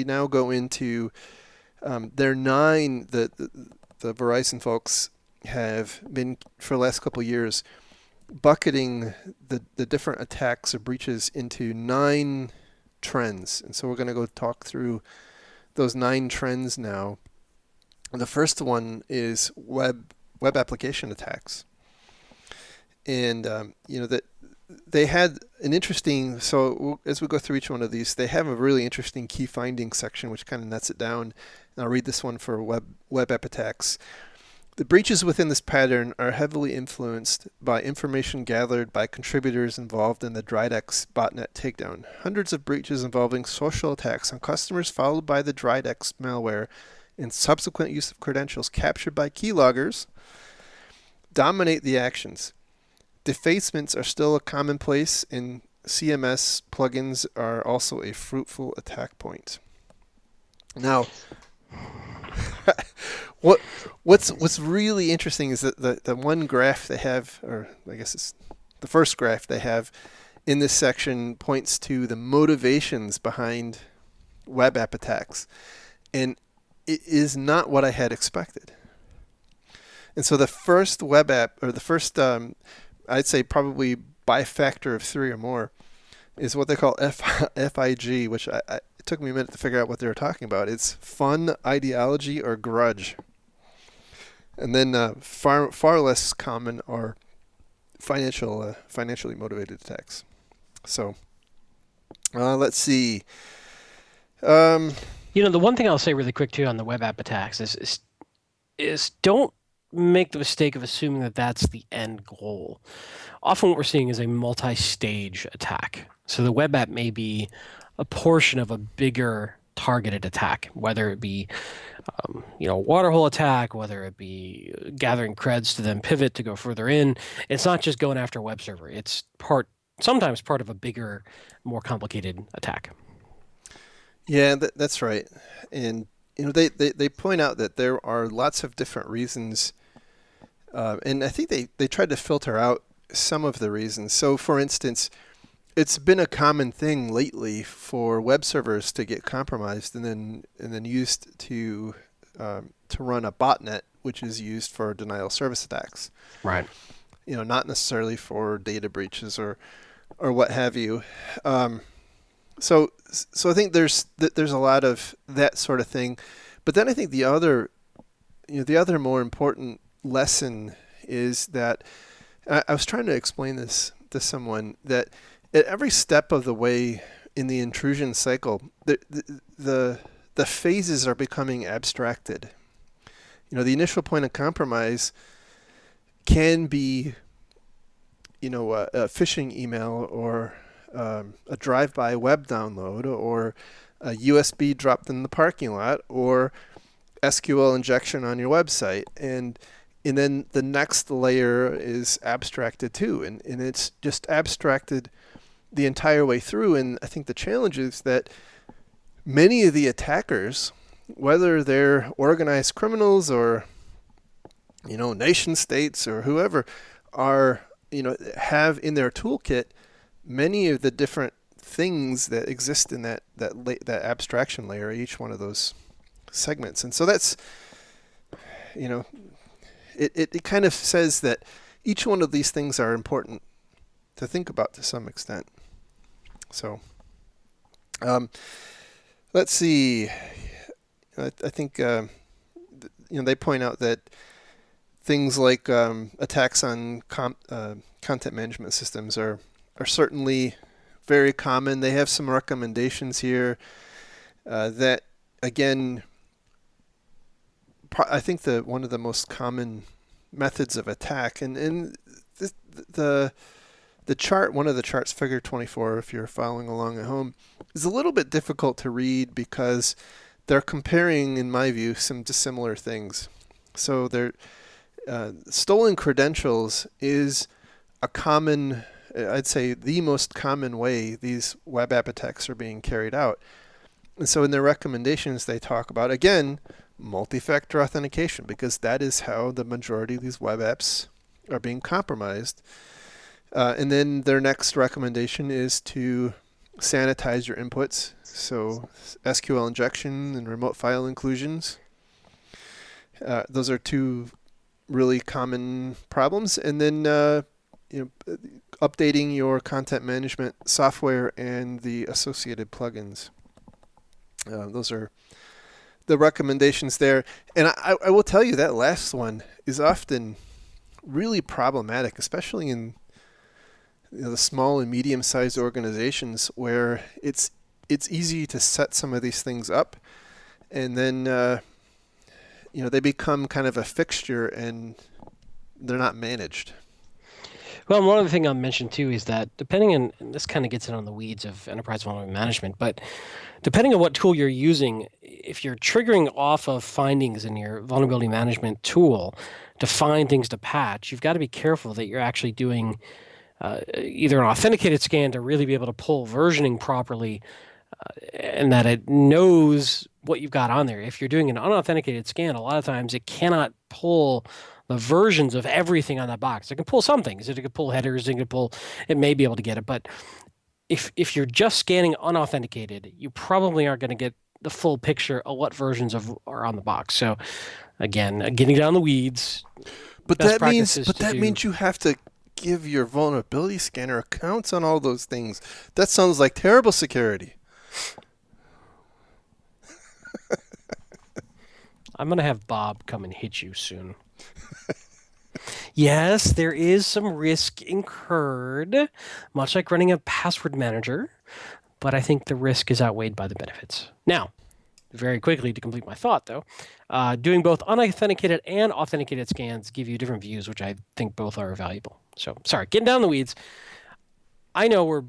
now go into. There are 9 that the Verizon folks have been, for the last couple of years, bucketing the different attacks or breaches into 9 trends. And so we're going to go talk through those 9 trends now. And the first one is web application attacks. And that they had an interesting. So as we go through each one of these, they have a really interesting key findings section, which kind of nets it down. And I'll read this one for web app attacks. The breaches within this pattern are heavily influenced by information gathered by contributors involved in the Dridex botnet takedown. Hundreds of breaches involving social attacks on customers followed by the Dridex malware and subsequent use of credentials captured by keyloggers dominate the actions. Defacements are still a commonplace, and CMS plugins are also a fruitful attack point. Now, what's really interesting is that the one graph they have, or I guess it's the first graph they have in this section, points to the motivations behind web app attacks, and it is not what I had expected. And so the first web app, or the first, I'd say probably by a factor of 3 or more, is what they call FIG, which it took me a minute to figure out what they were talking about. It's fun, ideology, or grudge. And then far less common are financially motivated attacks. So let's see. The one thing I'll say really quick too on the web app attacks is don't make the mistake of assuming that that's the end goal. Often what we're seeing is a multi-stage attack. So the web app may be a portion of a bigger targeted attack, whether it be a waterhole attack, whether it be gathering creds to then pivot to go further in. It's not just going after a web server. It's sometimes part of a bigger, more complicated attack. Yeah, that's right. And they point out that there are lots of different reasons, and I think they tried to filter out some of the reasons. So, for instance, it's been a common thing lately for web servers to get compromised and then used to run a botnet, which is used for denial of service attacks. Right. Not necessarily for data breaches or what have you. So I think there's a lot of that sort of thing, but then I think the other more important lesson is that I was trying to explain this to someone, that at every step of the way in the intrusion cycle, the phases are becoming abstracted. The initial point of compromise can be a phishing email or a drive-by web download or a USB dropped in the parking lot or SQL injection on your website. And then the next layer is abstracted too. And it's just abstracted the entire way through. And I think the challenge is that many of the attackers, whether they're organized criminals or nation states or whoever, are have in their toolkit many of the different things that exist in that abstraction layer, each one of those segments. And so that's it kind of says that each one of these things are important to think about to some extent. So let's see. I think they point out that things like attacks on content management systems are certainly very common. They have some recommendations here that, again, I think one of the most common methods of attack, and the chart, one of the charts, figure 24, if you're following along at home, is a little bit difficult to read because they're comparing, in my view, some dissimilar things. So stolen credentials is a common, I'd say the most common way these web app attacks are being carried out. And so in their recommendations, they talk about, again, multi-factor authentication, because that is how the majority of these web apps are being compromised. And then their next recommendation is to sanitize your inputs. So SQL injection and remote file inclusions. Those are two really common problems. And then updating your content management software and the associated plugins. Those are the recommendations there. And I will tell you that last one is often really problematic, especially in the small and medium-sized organizations where it's easy to set some of these things up, and then they become kind of a fixture and they're not managed. Well, one other thing I'll mention too is that depending on, and this kind of gets in on the weeds of enterprise vulnerability management, but depending on what tool you're using, if you're triggering off of findings in your vulnerability management tool to find things to patch, you've got to be careful that you're actually doing either an authenticated scan to really be able to pull versioning properly and that it knows what you've got on there. If you're doing an unauthenticated scan, a lot of times it cannot pull the versions of everything on that box. It can pull some things. It can pull headers. It may be able to get it. But if you're just scanning unauthenticated, you probably aren't going to get the full picture of what versions are on the box. So again, getting down the weeds. But that means you have to give your vulnerability scanner accounts on all those things. That sounds like terrible security. I'm going to have Bob come and hit you soon. Yes, there is some risk incurred, much like running a password manager, but I think the risk is outweighed by the benefits. Now, very quickly to complete my thought, though, doing both unauthenticated and authenticated scans give you different views, which I think both are valuable. So, sorry, getting down the weeds. I know we're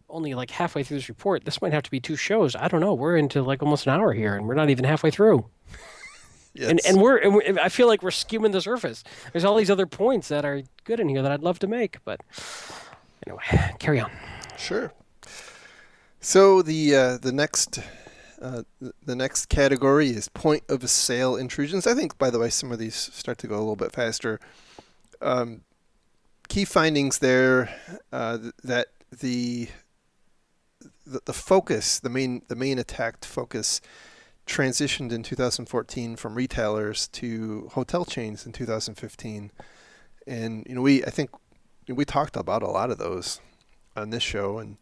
only like halfway through this report. This might have to be 2 shows. I don't know. We're into like almost an hour here, and we're not even halfway through. Yes. And I feel like we're skimming the surface. There's all these other points that are good in here that I'd love to make, but anyway, carry on. Sure. So the next category is point of sale intrusions. I think, by the way, some of these start to go a little bit faster. Key findings there that the focus, the main attacked focus, transitioned in 2014 from retailers to hotel chains in 2015, and I think we talked about a lot of those on this show. And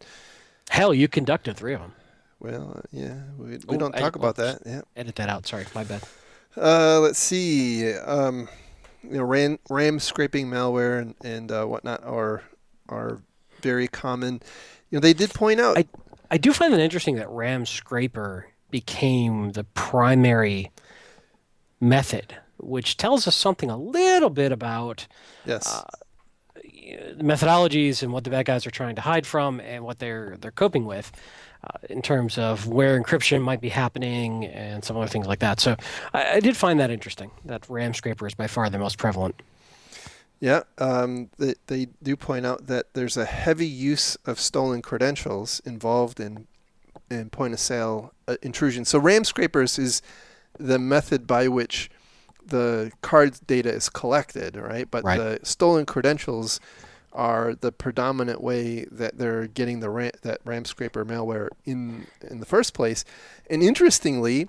hell, you conducted 3 of them. Well, yeah, we don't talk about that. Yeah, edit that out. Sorry, my bad. Let's see. RAM scraping malware and whatnot are very common. They did point out. I do find it interesting that RAM scraper became the primary method, which tells us something a little bit about the methodologies and what the bad guys are trying to hide from and what they're coping with in terms of where encryption might be happening and some other things like that. So I did find that interesting, that RAM scraper is by far the most prevalent. Yeah, they do point out that there's a heavy use of stolen credentials involved in point of sale intrusion. So RAM scrapers is the method by which the card data is collected, right? But the stolen credentials are the predominant way that they're getting that RAM scraper malware in the first place. And interestingly,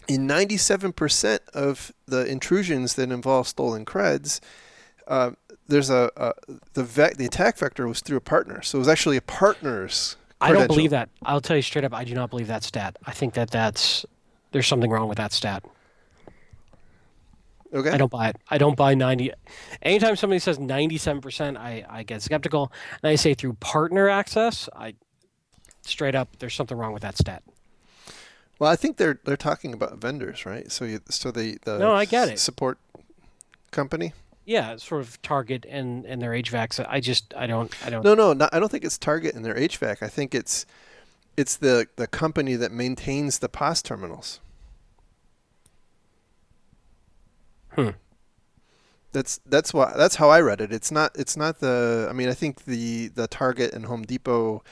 in 97% of the intrusions that involve stolen creds, there's the attack vector was through a partner. So it was actually a partner's I don't believe that. I'll tell you straight up, I do not believe that stat. I think there's something wrong with that stat. Okay. I don't buy it. I don't buy 90. Anytime somebody says 97%, I get skeptical. And I say through partner access, straight up, there's something wrong with that stat. Well, I think they're talking about vendors, right? So no, I get it. Support company. Yeah, sort of Target and their HVAC. So I don't. No, I don't think it's Target and their HVAC. I think it's the company that maintains the POS terminals. That's how I read it. It's not the. I mean, I think the Target and Home Depot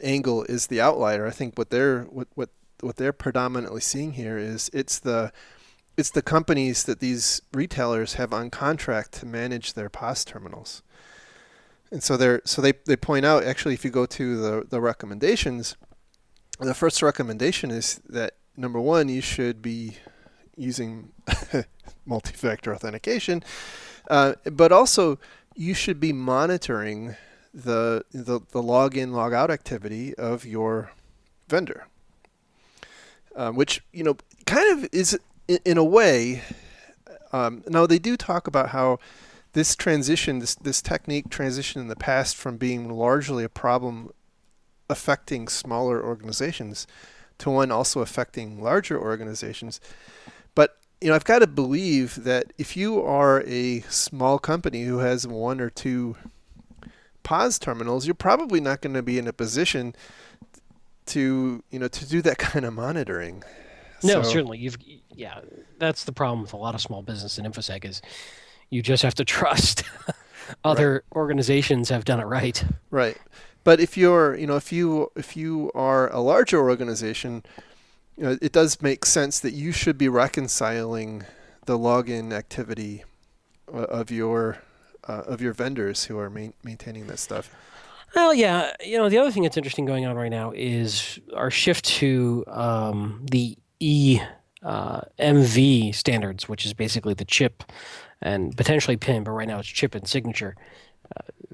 angle is the outlier. I think what they're predominantly seeing here is it's the companies that these retailers have on contract to manage their POS terminals. And so they point out, actually, if you go to the recommendations, the first recommendation is that, number one, you should be using multi-factor authentication, but also you should be monitoring the login, log out activity of your vendor, which kind of is in a way. Now they do talk about how this transition, this technique transition in the past from being largely a problem affecting smaller organizations to one also affecting larger organizations. But I've got to believe that if you are a small company who has one or two POS terminals, you're probably not going to be in a position to do that kind of monitoring. No, So certainly. Yeah, that's the problem with a lot of small business in InfoSec is you just have to trust right, other organizations have done it right. right. But if you're, if you are a larger organization, it does make sense that you should be reconciling the login activity of your vendors who are maintaining that stuff. Well, yeah, the other thing that's interesting going on right now is our shift to the EMV standards, which is basically the chip and potentially PIN, but right now it's chip and signature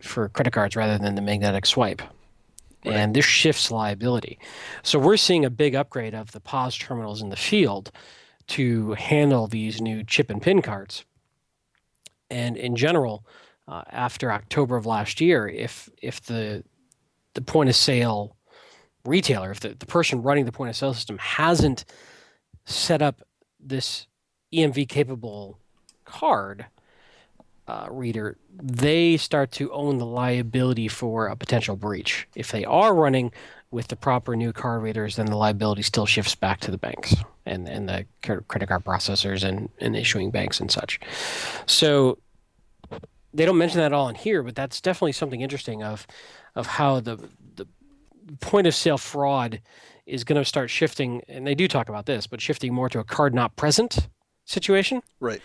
for credit cards rather than the magnetic swipe. Right. And this shifts liability. So we're seeing a big upgrade of the POS terminals in the field to handle these new chip and PIN cards. And in general, after October of last year, if the point of sale retailer, if the person running the point of sale system hasn't set up this EMV capable card reader, they start to own the liability for a potential breach. If they are running with the proper new card readers, then the liability still shifts back to the banks and the credit card processors and issuing banks and such. So they don't mention that at all in here, but that's definitely something interesting of how the point of sale fraud is going to start shifting, and they do talk about this, but shifting more to a card not present situation, Right.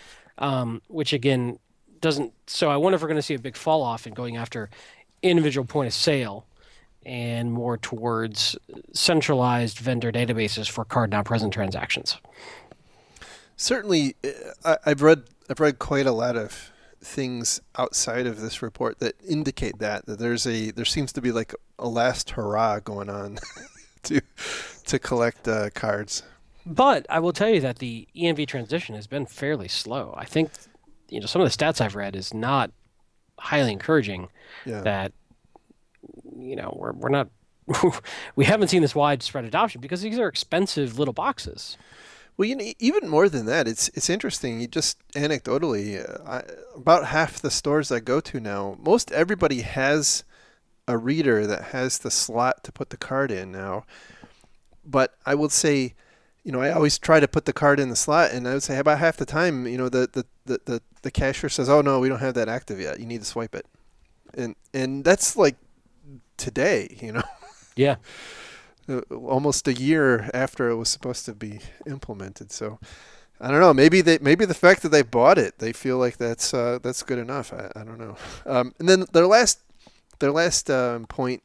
which again doesn't. So I wonder if we're going to see a big fall off in going after individual point of sale and more towards centralized vendor databases for card not present transactions. Certainly, I've read quite a lot of things outside of this report that indicate that there seems to be like a last hurrah going on to collect cards. But I will tell you that the EMV transition has been fairly slow. I think some of the stats I've read is not highly encouraging. Yeah. That we're not we haven't seen this widespread adoption because these are expensive little boxes. Well, even more than that, it's interesting. You just anecdotally, about half the stores I go to now, most everybody has a reader that has the slot to put the card in now. But I would say, I always try to put the card in the slot, and I would say about half the time, the cashier says, "Oh no, we don't have that active yet. You need to swipe it," and that's like today, Yeah. almost a year after it was supposed to be implemented. So I don't know. Maybe the fact that they bought it, they feel like that's good enough. I don't know. And then their last point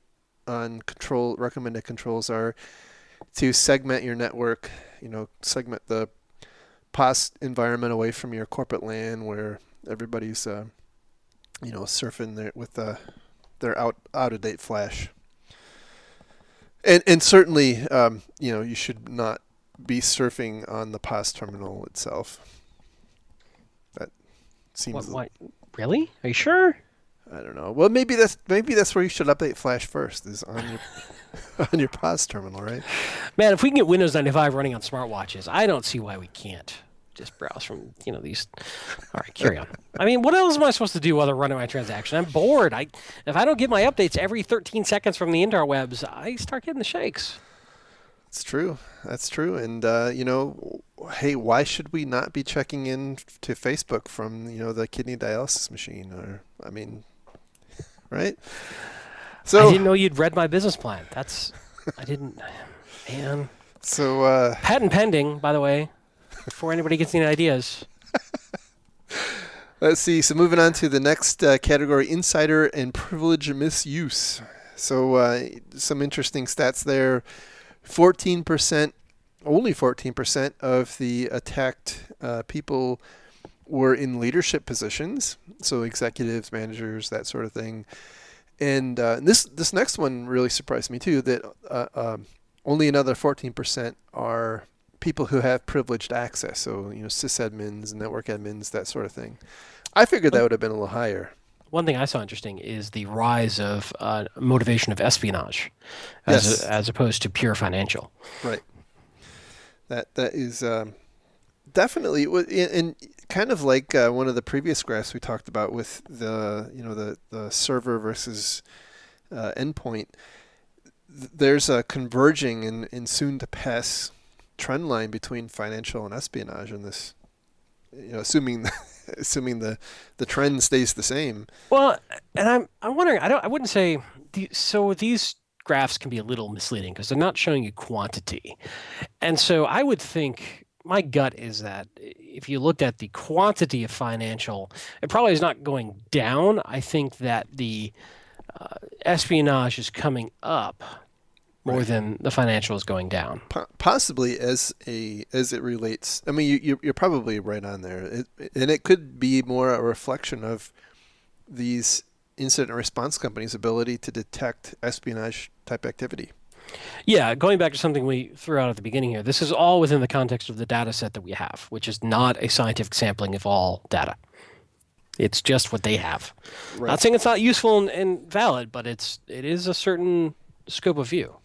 on recommended controls are to segment your network. Segment the POS environment away from your corporate LAN where everybody's surfing there with their out of date flash. And certainly, you should not be surfing on the POS terminal itself. That seems. What? Really? Are you sure? I don't know. Well, maybe that's where you should update Flash first, is on your on your POS terminal, right? Man, if we can get Windows 95 running on smartwatches, I don't see why we can't just browse from these. All right, carry on. I mean, what else am I supposed to do while they're running my transaction? I'm bored. If I don't get my updates every 13 seconds from the interwebs, I start getting the shakes. It's true. That's true. And hey, why should we not be checking in to Facebook from the kidney dialysis machine? Or right? So I didn't know you'd read my business plan. I didn't. Man. So Patent pending, by the way. Before anybody gets any ideas. Let's see. So moving on to the next category, insider and privilege misuse. So some interesting stats there. 14%, only 14% of the attacked people were in leadership positions. So executives, managers, that sort of thing. And this next one really surprised me too, that only another 14% are people who have privileged access, so sysadmins, network admins, that sort of thing. I figured that One, would have been a little higher. one thing I saw interesting is the rise of motivation of espionage Yes, as opposed to pure financial. right. That is definitely and kind of like one of the previous graphs we talked about with the server versus endpoint. There's a converging and soon to pass trend line between financial and espionage in this. Assuming assuming the trend stays the same. Well, and I'm wondering. I wouldn't say so. These graphs can be a little misleading because they're not showing you quantity, and so I would think my gut is that if you looked at the quantity of financial, it probably is not going down. I think that the espionage is coming up more Right. than the financial is going down. Possibly as it relates. I mean, you're probably right on there, and it could be more a reflection of these incident response companies' ability to detect espionage type activity. Yeah, going back to something we threw out at the beginning here, this is all within the context of the data set that we have, which is not a scientific sampling of all data. It's just what they have. Right. Not saying it's not useful and valid, but it is a certain scope of view.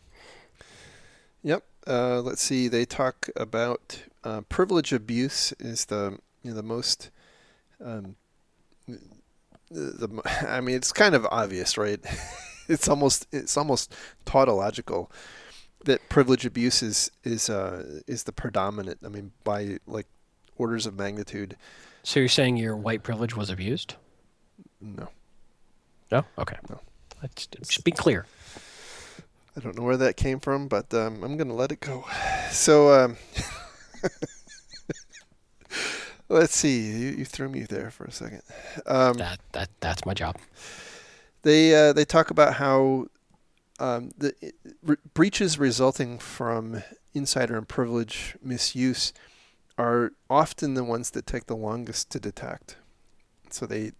Yep. Let's see. They talk about privilege abuse is the most um, I mean, it's kind of obvious, right? It's almost tautological that privilege abuse is the predominant. I mean, by like orders of magnitude. So you're saying your white privilege was abused? No, No? Okay. no. Let's just be clear. I don't know where that came from, but I'm gonna let it go. So let's see. You threw me there for a second. Um, That's my job. they talk about how breaches resulting from insider and privilege misuse are often the ones that take the longest to detect. So they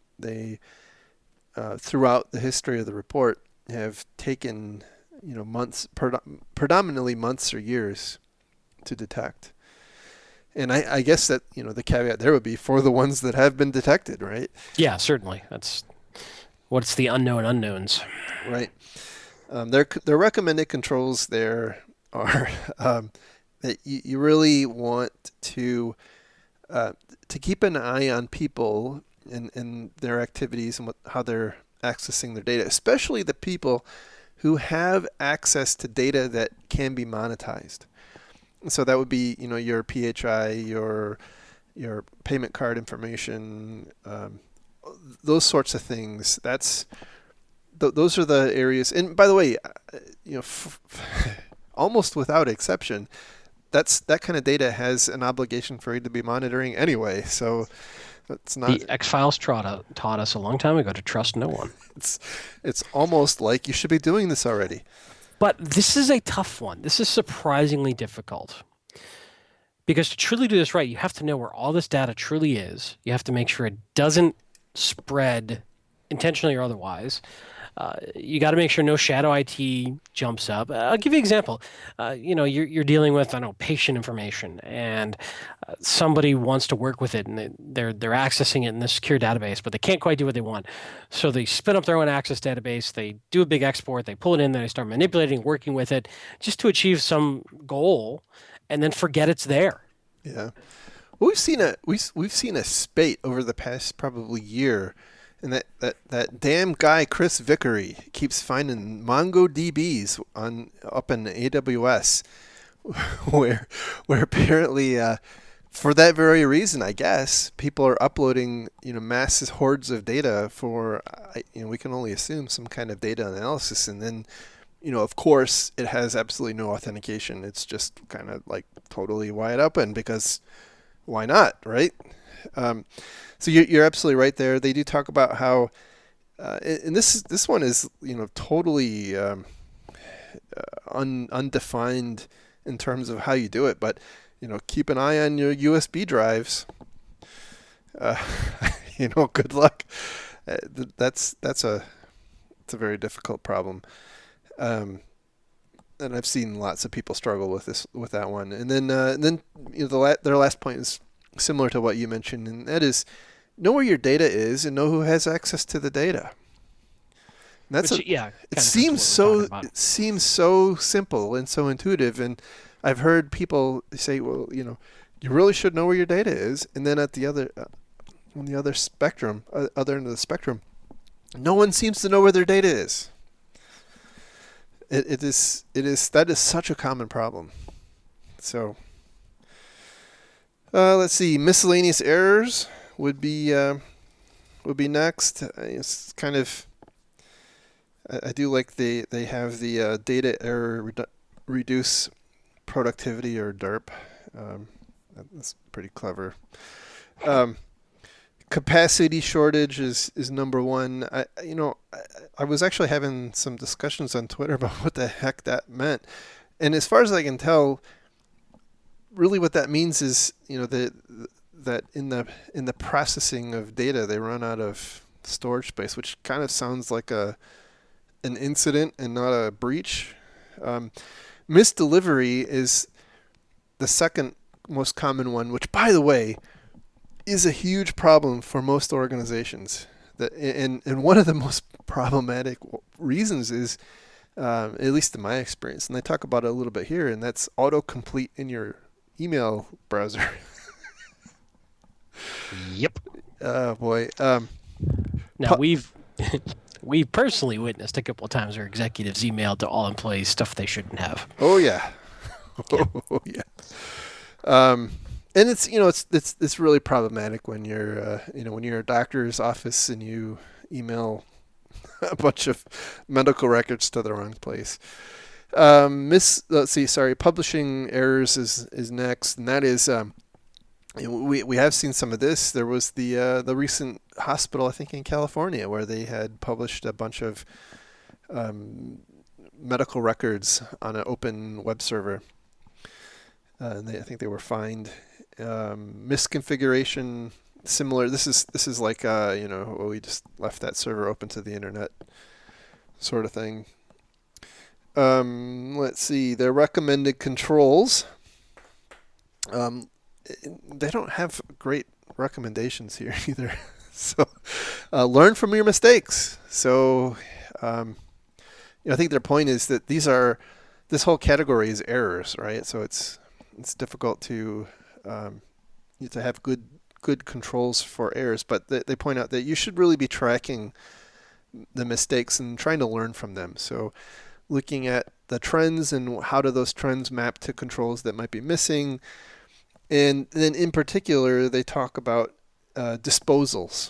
throughout the history of the report have taken months, predominantly months or years to detect. And I guess that the caveat there would be for the ones that have been detected, right? Yeah, certainly. That's what's the unknown unknowns. Right. Their recommended controls there are that you really want to keep an eye on people and their activities and how they're accessing their data, especially the people who have access to data that can be monetized. So that would be your PHI, your payment card information, those sorts of things. Those are the areas. And by the way, almost without exception, that kind of data has an obligation for you to be monitoring anyway. So it's not. The X-Files taught us a long time ago to trust no one. It's it's almost like you should be doing this already. But this is a tough one. This is surprisingly difficult. Because to truly do this right, you have to know where all this data truly is. You have to make sure it doesn't spread intentionally or otherwise. You got to make sure no shadow IT jumps up. I'll give you an example. You're dealing with, I don't know, patient information, and somebody wants to work with it, and they're accessing it in this secure database, but they can't quite do what they want. So they spin up their own access database. They do a big export. They pull it in. Then they start manipulating, working with it, just to achieve some goal, and then forget it's there. Yeah. Well, we've seen a spate over the past probably year, and that damn guy Chris Vickery keeps finding MongoDBs up in AWS, where apparently for that very reason, I guess people are uploading massive hordes of data for we can only assume some kind of data analysis, and then of course, it has absolutely no authentication. It's just kind of like totally wide open because why not, right? So you're absolutely right there. They do talk about how, and this one is totally undefined in terms of how you do it, but keep an eye on your USB drives. Uh, good luck. That's a it's a very difficult problem. Um, and I've seen lots of people struggle with that one. And then their last point is similar to what you mentioned, and that is know where your data is and know who has access to the data. And that's Which, yeah, it kind of goes to seems what we're talking so about. it seems so simple and so intuitive. And I've heard people say, well, you really should know where your data is. And then at the other on the other spectrum, other end of the spectrum, no one seems to know where their data is. That is such a common problem. So let's see, miscellaneous errors would be next. It's kind of I do like they have the data error reduce productivity, or DERP. That's pretty clever. Um, Capacity shortage is number one. I was actually having some discussions on Twitter about what the heck that meant, and as far as I can tell, really what that means is that in the processing of data they run out of storage space, which kind of sounds like an incident and not a breach. Missed delivery is the second most common one, which, by the way, is a huge problem for most organizations. And one of the most problematic reasons is, at least in my experience, and I talk about it a little bit here, and that's autocomplete in your email browser. Yep. Oh boy. Now we've personally witnessed a couple of times where executives emailed to all employees stuff they shouldn't have. Oh yeah. Yeah. Oh yeah. And it's really problematic when you're when you're a doctor's office and you email a bunch of medical records to the wrong place. Publishing errors is next, and that is we have seen some of this. There was the recent hospital, I think in California, where they had published a bunch of medical records on an open web server. I think they were fined. Misconfiguration, similar. This is like we just left that server open to the internet, sort of thing. Let's see. Their recommended controls. They don't have great recommendations here either. So, learn from your mistakes. So, I think their point is that this whole category is errors, right? So it's difficult to have good controls for errors, but they point out that you should really be tracking the mistakes and trying to learn from them. So looking at the trends and how do those trends map to controls that might be missing. And then in particular, they talk about disposal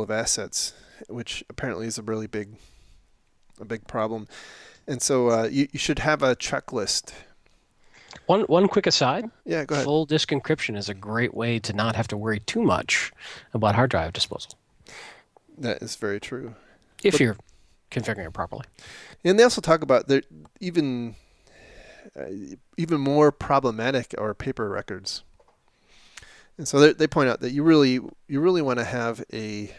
of assets, which apparently is a big problem. And so you should have a checklist. One quick aside. Yeah, go ahead. Full disk encryption is a great way to not have to worry too much about hard drive disposal. That is very true. If you're configuring it properly. And they also talk about even more problematic are paper records. And so they point out that you really want to have a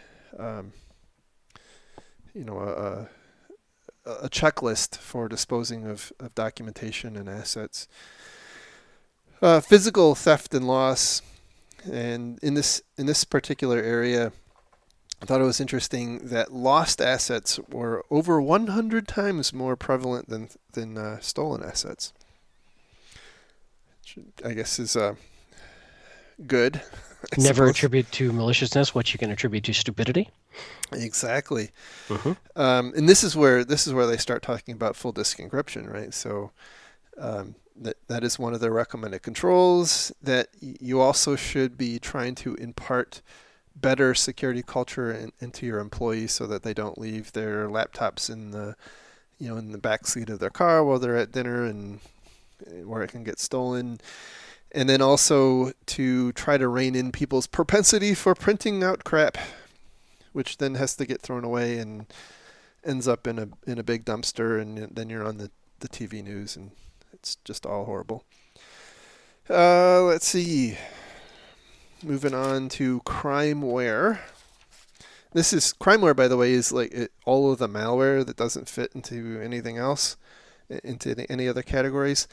checklist for disposing of documentation and assets. Physical theft and loss, and in this particular area, I thought it was interesting that lost assets were over 100 times more prevalent than stolen assets. Which I guess is good. Never attribute to maliciousness what you can attribute to stupidity. Exactly. Mm-hmm. And this is where they start talking about full disk encryption, right? So that is one of their recommended controls, that you also should be trying to impart better security culture into your employees so that they don't leave their laptops in the back seat of their car while they're at dinner and where it can get stolen. And then also to try to rein in people's propensity for printing out crap, which then has to get thrown away and ends up in a big dumpster, and then you're on the TV news and it's just all horrible. Let's see. Moving on to crimeware. Crimeware, by the way, is like all of the malware that doesn't fit into anything else, into any other categories.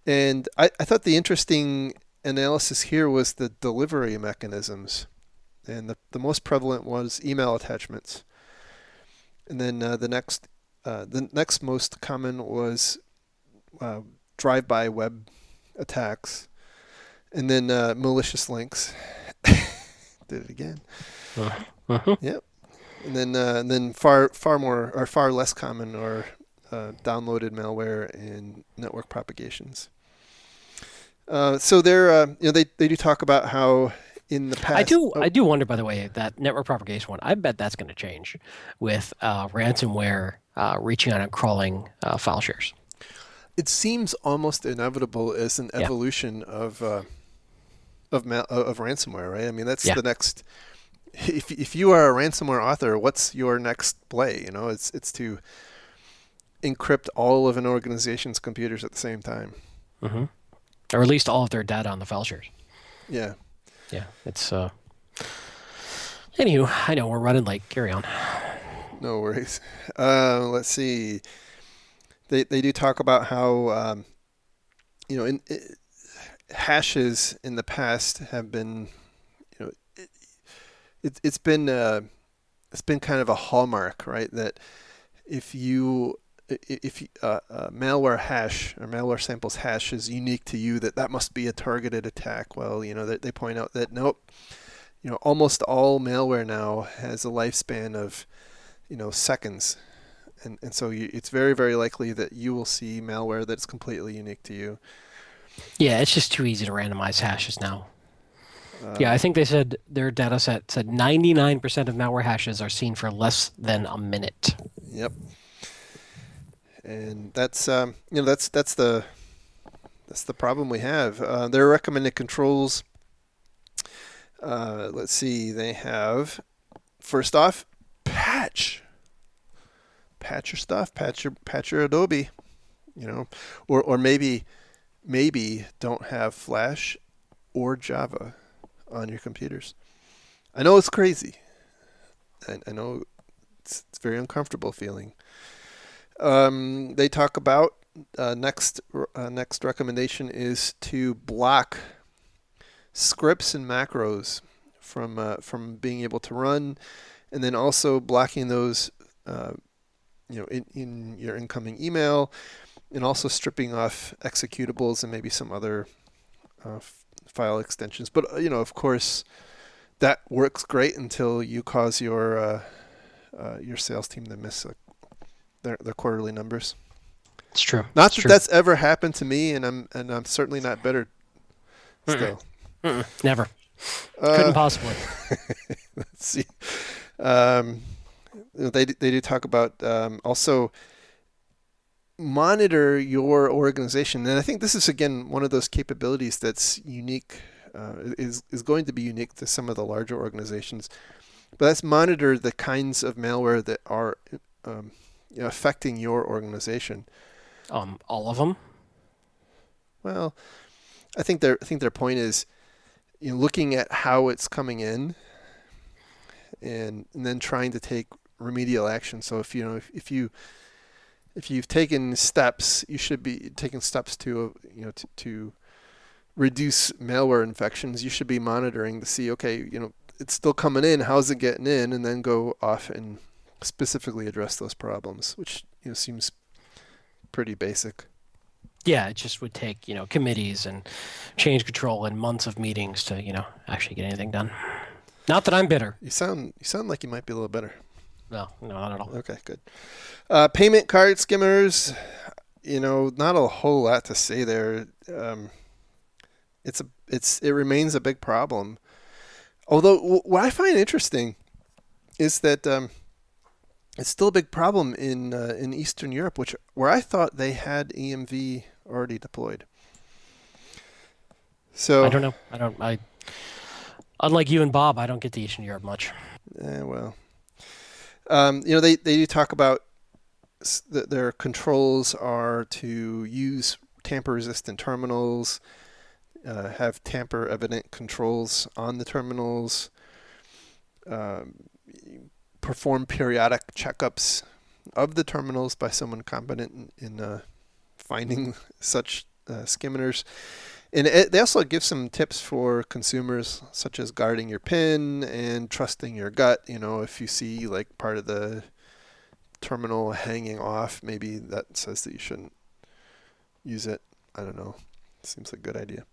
And I thought the interesting analysis here was the delivery mechanisms. and the most prevalent was email attachments. And then the next most common was drive-by web attacks, and then malicious links. Did it again. Uh-huh. Yep. And then far less common are downloaded malware and network propagations. So they do talk about how in the past. I do wonder, by the way, that network propagation one. I bet that's going to change with ransomware reaching out and crawling file shares. It seems almost inevitable as an Yeah. evolution of ransomware, right? I mean, that's Yeah. the next. If you are a ransomware author, what's your next play? It's to encrypt all of an organization's computers at the same time. Mm-hmm. Or at least all of their data on the file shares. Yeah. Yeah. It's. Anywho, I know we're running late. Carry on. No worries. Let's see. They do talk about how hashes in the past have been, it's been kind of a hallmark, right? That if malware hash or malware samples hash is unique to you, that must be a targeted attack. Well, they point out that nope, almost all malware now has a lifespan of seconds. And so it's very, very likely that you will see malware that's completely unique to you. Yeah, it's just too easy to randomize hashes now. Yeah, I think they said their data set said 99% of malware hashes are seen for less than a minute. Yep. And that's that's the problem we have. Their recommended controls. Let's see. They have, first off, patch your stuff, patch your Adobe, or maybe don't have Flash or Java on your computers. I know it's crazy. I know it's very uncomfortable feeling. They talk about next recommendation is to block scripts and macros from being able to run, and then also blocking those in your incoming email, and also stripping off executables and maybe some other file extensions. But of course, that works great until you cause your sales team to miss their quarterly numbers. It's true. Not that that's ever happened to me, and I'm certainly not bitter. Still, never. Couldn't possibly. Let's see. They do talk about also monitor your organization, and I think this is again one of those capabilities that's unique, is going to be unique to some of the larger organizations. But that's monitor the kinds of malware that are affecting your organization. All of them. Well, I think their point is, looking at how it's coming in, and then trying to take remedial action. So if you've taken steps, you should be taking steps to to reduce malware infections. You should be monitoring to see, okay, it's still coming in. How's it getting in? And then go off and specifically address those problems, which seems pretty basic. Yeah, it just would take committees and change control and months of meetings to actually get anything done. Not that I'm bitter. You sound like you might be a little better. No, not at all. Okay, good. Payment card skimmers, not a whole lot to say there. It remains a big problem. Although what I find interesting is that it's still a big problem in Eastern Europe, where I thought they had EMV already deployed. So I don't know. Unlike you and Bob, I don't get to Eastern Europe much. Well, they do talk about their controls are to use tamper-resistant terminals, have tamper-evident controls on the terminals, perform periodic checkups of the terminals by someone competent in finding such skimmers, And they also give some tips for consumers, such as guarding your PIN and trusting your gut. If you see like part of the terminal hanging off, maybe that says that you shouldn't use it. I don't know. Seems like a good idea.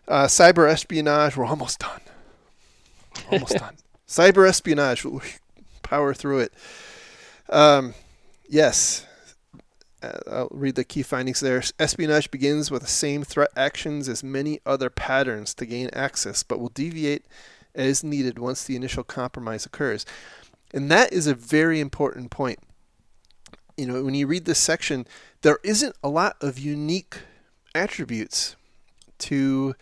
Cyber espionage. We're almost done. Almost done. Cyber espionage. We'll power through it. Yes. I'll read the key findings there. Espionage begins with the same threat actions as many other patterns to gain access, but will deviate as needed once the initial compromise occurs. And that is a very important point. When you read this section, there isn't a lot of unique attributes to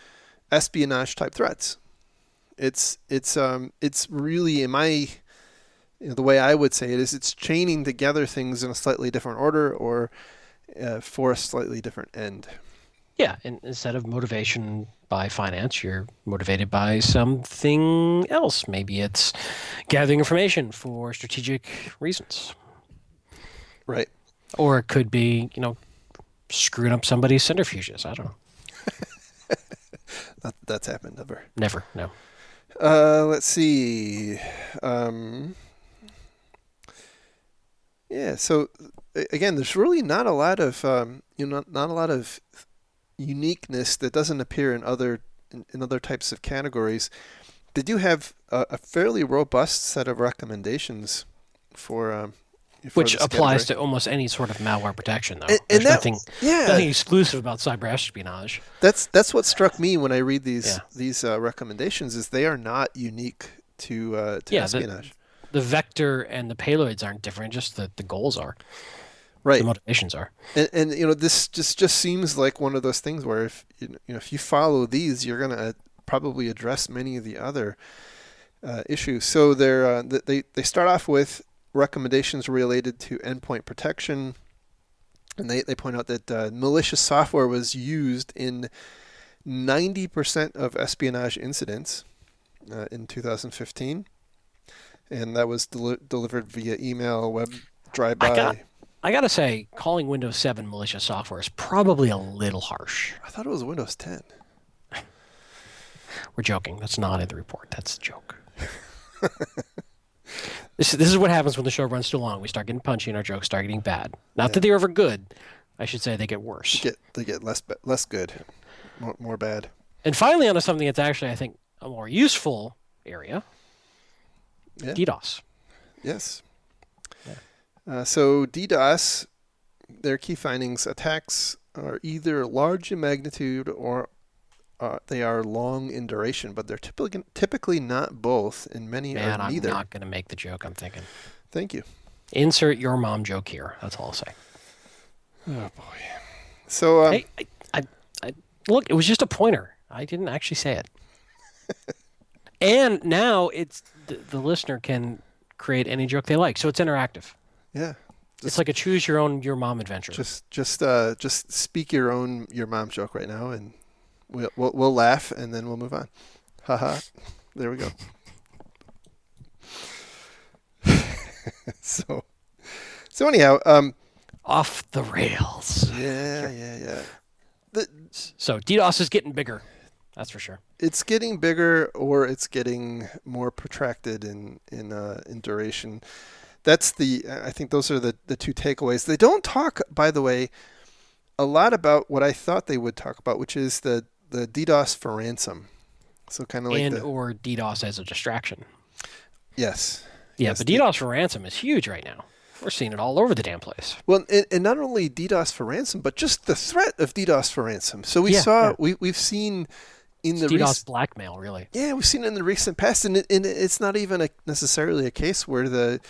espionage type threats. It's really, in my the way I would say it is, it's chaining together things in a slightly different order or for a slightly different end. Yeah, and instead of motivation by finance, you're motivated by something else. Maybe it's gathering information for strategic reasons. Right. Or it could be, screwing up somebody's centrifuges. I don't know. That's happened never. Never, no. Let's see. Yeah. So again, there's really not a lot of not a lot of uniqueness that doesn't appear in other types of categories. They do have a fairly robust set of recommendations for which this applies category. to almost any sort of malware protection, though. And There's that, nothing yeah, exclusive about cyber espionage. that's what struck me when I read these recommendations is they are not unique to espionage. The vector and the payloads aren't different; just the goals are. Right. The motivations are. And this just seems like one of those things where if you follow these, you're gonna probably address many of the other issues. So they start off with recommendations related to endpoint protection, and they point out that malicious software was used in 90% of espionage incidents in 2015, and that was delivered via email, web drive-by. I gotta say, calling Windows 7 malicious software is probably a little harsh. I thought it was Windows 10. We're joking. That's not in the report. That's a joke. This is what happens when the show runs too long. We start getting punchy and our jokes start getting bad. Not that they're ever good. I should say they get worse. They get less good, more bad. And finally, onto something that's actually, I think, a more useful area. Yeah. DDoS. Yes. Yeah. So DDoS, their key findings: attacks are either large in magnitude or they are long in duration, but they're typically not both, and many are neither. I'm not going to make the joke I'm thinking. Thank you. Insert your mom joke here. That's all I'll say. Oh boy. So hey, I look, it was just a pointer. I didn't actually say it. And now it's the listener can create any joke they like, so it's interactive. Yeah. It's like a choose your mom adventure. Just speak your mom joke right now, and we'll laugh, and then we'll move on. Haha. There we go. So anyhow, off the rails. Yeah. So DDoS is getting bigger. That's for sure. It's getting bigger, or it's getting more protracted in duration. I think those are the two takeaways. They don't talk, by the way, a lot about what I thought they would talk about, which is the DDoS for ransom. So kind of like or DDoS as a distraction. Yes. Yeah, but DDoS for ransom is huge right now. We're seeing it all over the damn place. Well, and not only DDoS for ransom, but just the threat of DDoS for ransom. So we've seen in the DDoS blackmail, really. Yeah, we've seen it in the recent past, and it's not even necessarily a case where the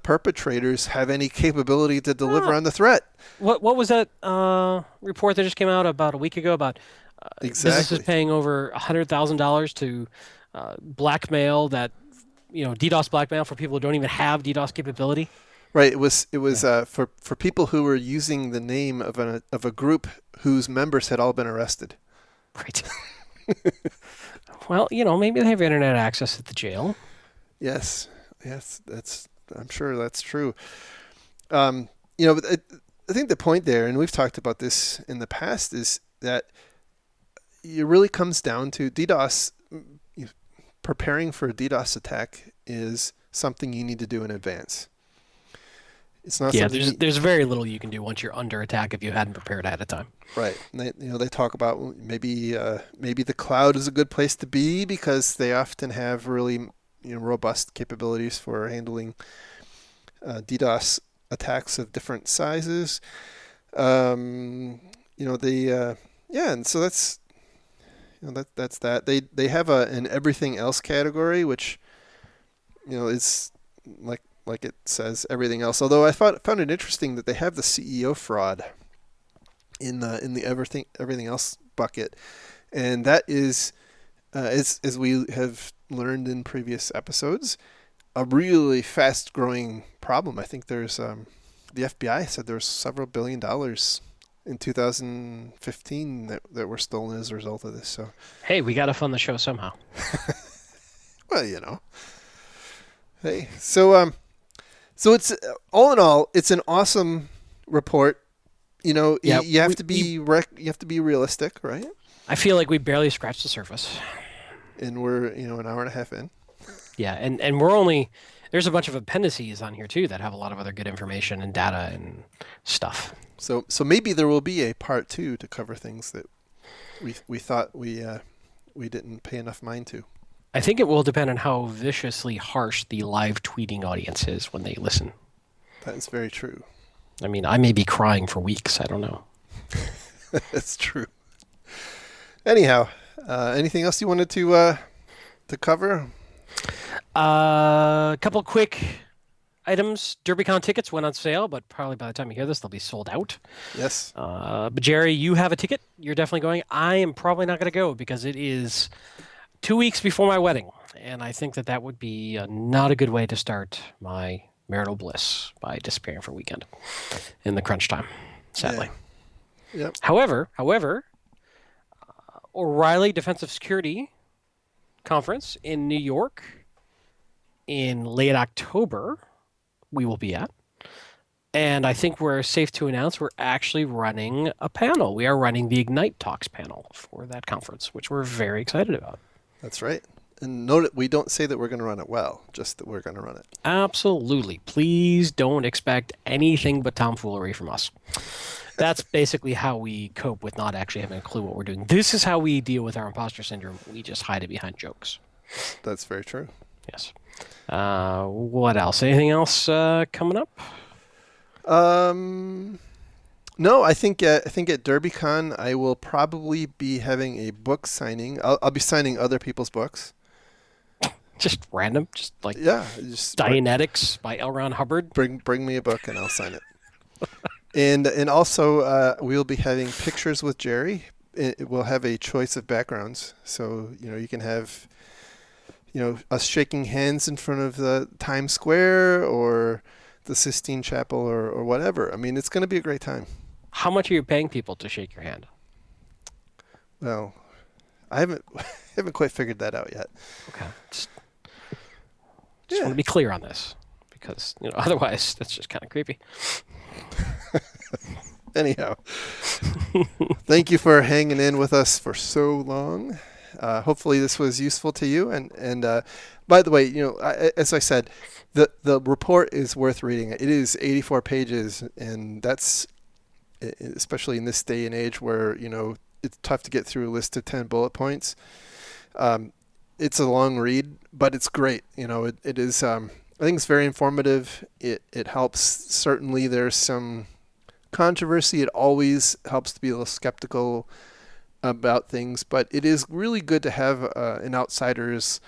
perpetrators have any capability to deliver on the threat. What was that report that just came out about a week ago about businesses paying over $100,000 to blackmail that DDoS blackmail for people who don't even have DDoS capability? Right. It was for people who were using the name of a group whose members had all been arrested. Right. Well, maybe they have internet access at the jail. Yes, I'm sure that's true. But I think the point there, and we've talked about this in the past, is that it really comes down to DDoS. Preparing for a DDoS attack is something you need to do in advance. It's not Yeah, something there's very little you can do once you're under attack if you hadn't prepared ahead of time. right. They talk about maybe the cloud is a good place to be because they often have really robust capabilities for handling DDoS attacks of different sizes. And so that's that. They have an everything else category, which is like it says everything else. Although I found it interesting that they have the CEO fraud in the everything else bucket, and that is as we have learned in previous episodes, a really fast growing problem. I think there's the FBI said there's several $billion in 2015 that were stolen as a result of this. So Hey, we got to fund the show somehow. well, hey, so it's all in all, it's an awesome report. Yeah, you have to be you have to be realistic, right? I feel like we barely scratched the surface. And we're an hour and a half in. Yeah, and there's a bunch of appendices on here too that have a lot of other good information and data and stuff. So maybe there will be a part 2 to cover things that we thought we didn't pay enough mind to. I think it will depend on how viciously harsh the live tweeting audience is when they listen. That is very true. I mean, I may be crying for weeks. I don't know. That's true. Anyhow, anything else you wanted to cover? A couple quick items. DerbyCon tickets went on sale, but probably by the time you hear this, they'll be sold out. Yes. But Jerry, you have a ticket. You're definitely going. I am probably not going to go because it is 2 weeks before my wedding, and I think that would be not a good way to start my marital bliss by disappearing for a weekend in the crunch time, sadly. Yeah. Yep. However, O'Reilly Defensive Security Conference in New York in late October, we will be at. And I think we're safe to announce we're actually running a panel. We are running the Ignite Talks panel for that conference, which we're very excited about. That's right. And note that we don't say that we're going to run it well, just that we're going to run it. Absolutely. Please don't expect anything but tomfoolery from us. That's basically how we cope with not actually having a clue what we're doing. This is how we deal with our imposter syndrome. We just hide it behind jokes. That's very true. Yes. What else? Anything else coming up? No, I think at DerbyCon I will probably be having a book signing. I'll be signing other people's books. Just random, just like just Dianetics by L. Ron Hubbard. Bring me a book and I'll sign it. and also we'll be having pictures with Jerry. We'll have a choice of backgrounds, so you can have us shaking hands in front of the Times Square or the Sistine Chapel or whatever. I mean, it's going to be a great time. How much are you paying people to shake your hand? Well, I haven't quite figured that out yet. Okay. Just want to be clear on this because otherwise that's just kind of creepy. Anyhow, thank you for hanging in with us for so long. Hopefully this was useful to you. And by the way, as I said, the report is worth reading. It is 84 pages, and that's especially in this day and age where it's tough to get through a list of 10 bullet points. It's a long read, but it's great. It is. I think it's very informative. It helps. Certainly, there's some controversy. It always helps to be a little skeptical about things, but it is really good to have an outsider's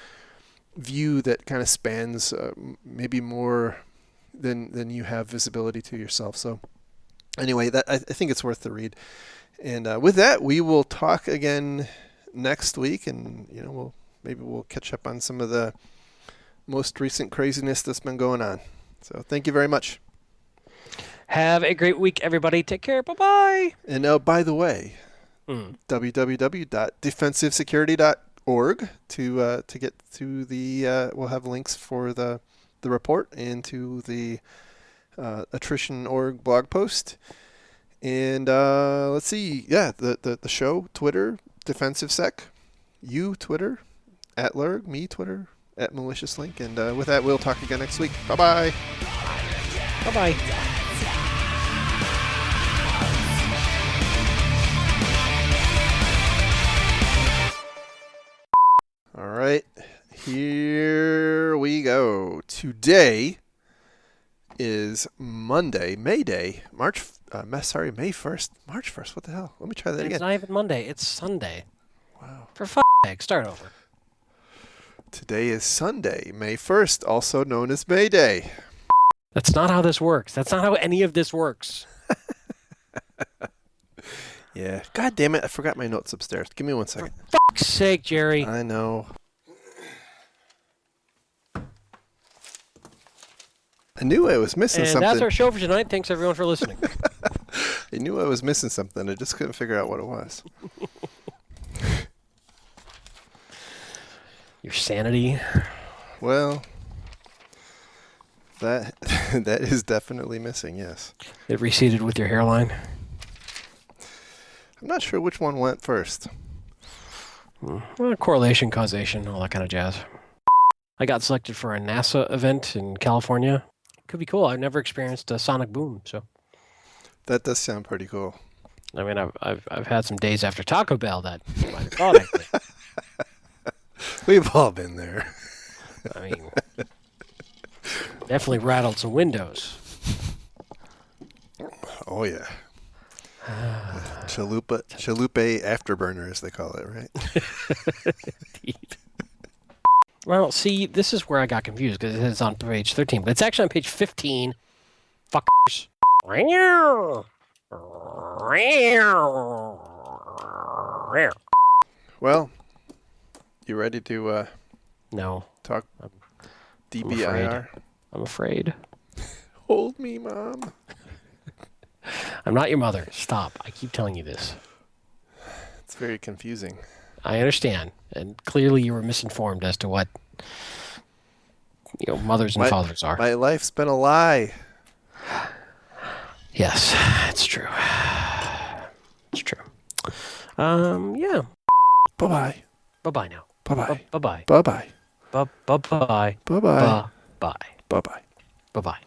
view that kind of spans maybe more than you have visibility to yourself. So anyway, I think it's worth the read. And with that, we will talk again next week, and we'll catch up on some of the most recent craziness that's been going on. So thank you very much. Have a great week, everybody. Take care. Bye-bye. And now, by the way, www.defensivesecurity.org to get to the we'll have links for the report and to the attrition.org blog post. And let's see, the show, Twitter, Defensive Sec, you Twitter, at Lurg, me Twitter, at Malicious Link. And with that, we'll talk again next week. Bye-bye. Bye-bye. All right, here we go. Today is Monday, May Day, May 1st. March 1st, what the hell? Let me try that It's again. not even Monday. It's Sunday. Wow. For fuck's sake, start over. Today is Sunday, May 1st, also known as May Day. That's not how this works. That's not how any of this works. Yeah. God damn it, I forgot my notes upstairs. Give me 1 second. Fuck's sake, Jerry. I know. I knew I was missing And something. that's our show for tonight. Thanks, everyone, for listening. I knew I was missing something. I just couldn't figure out what it was. Your sanity. Well, that that is definitely missing, yes. It receded with your hairline. I'm not sure which one went first. Well, correlation, causation, all that kind of jazz. I got selected for a NASA event in California. Could be cool. I've never experienced a sonic boom, so That does sound pretty cool. I mean, I've had some days after Taco Bell that you might have thought I could. We've all been there. I mean, definitely rattled some windows. Oh, yeah. Chalupa afterburner, as they call it, right? Indeed. Well, see, this is where I got confused because it's on page 13, but it's actually on page 15. Fuckers. Well, you ready to No, talk I'm DBIR? I'm afraid. Hold me, Mom. I'm not your mother. Stop. I keep telling you this. It's very confusing. I understand. And clearly you were misinformed as to what mothers and fathers are. My life's been a lie. Yes, it's true. It's true. Yeah. Bye-bye. Bye-bye now. Bye-bye. Bye-bye. Bye-bye. Bye-bye. Bye-bye. Bye-bye. Bye-bye. Bye-bye.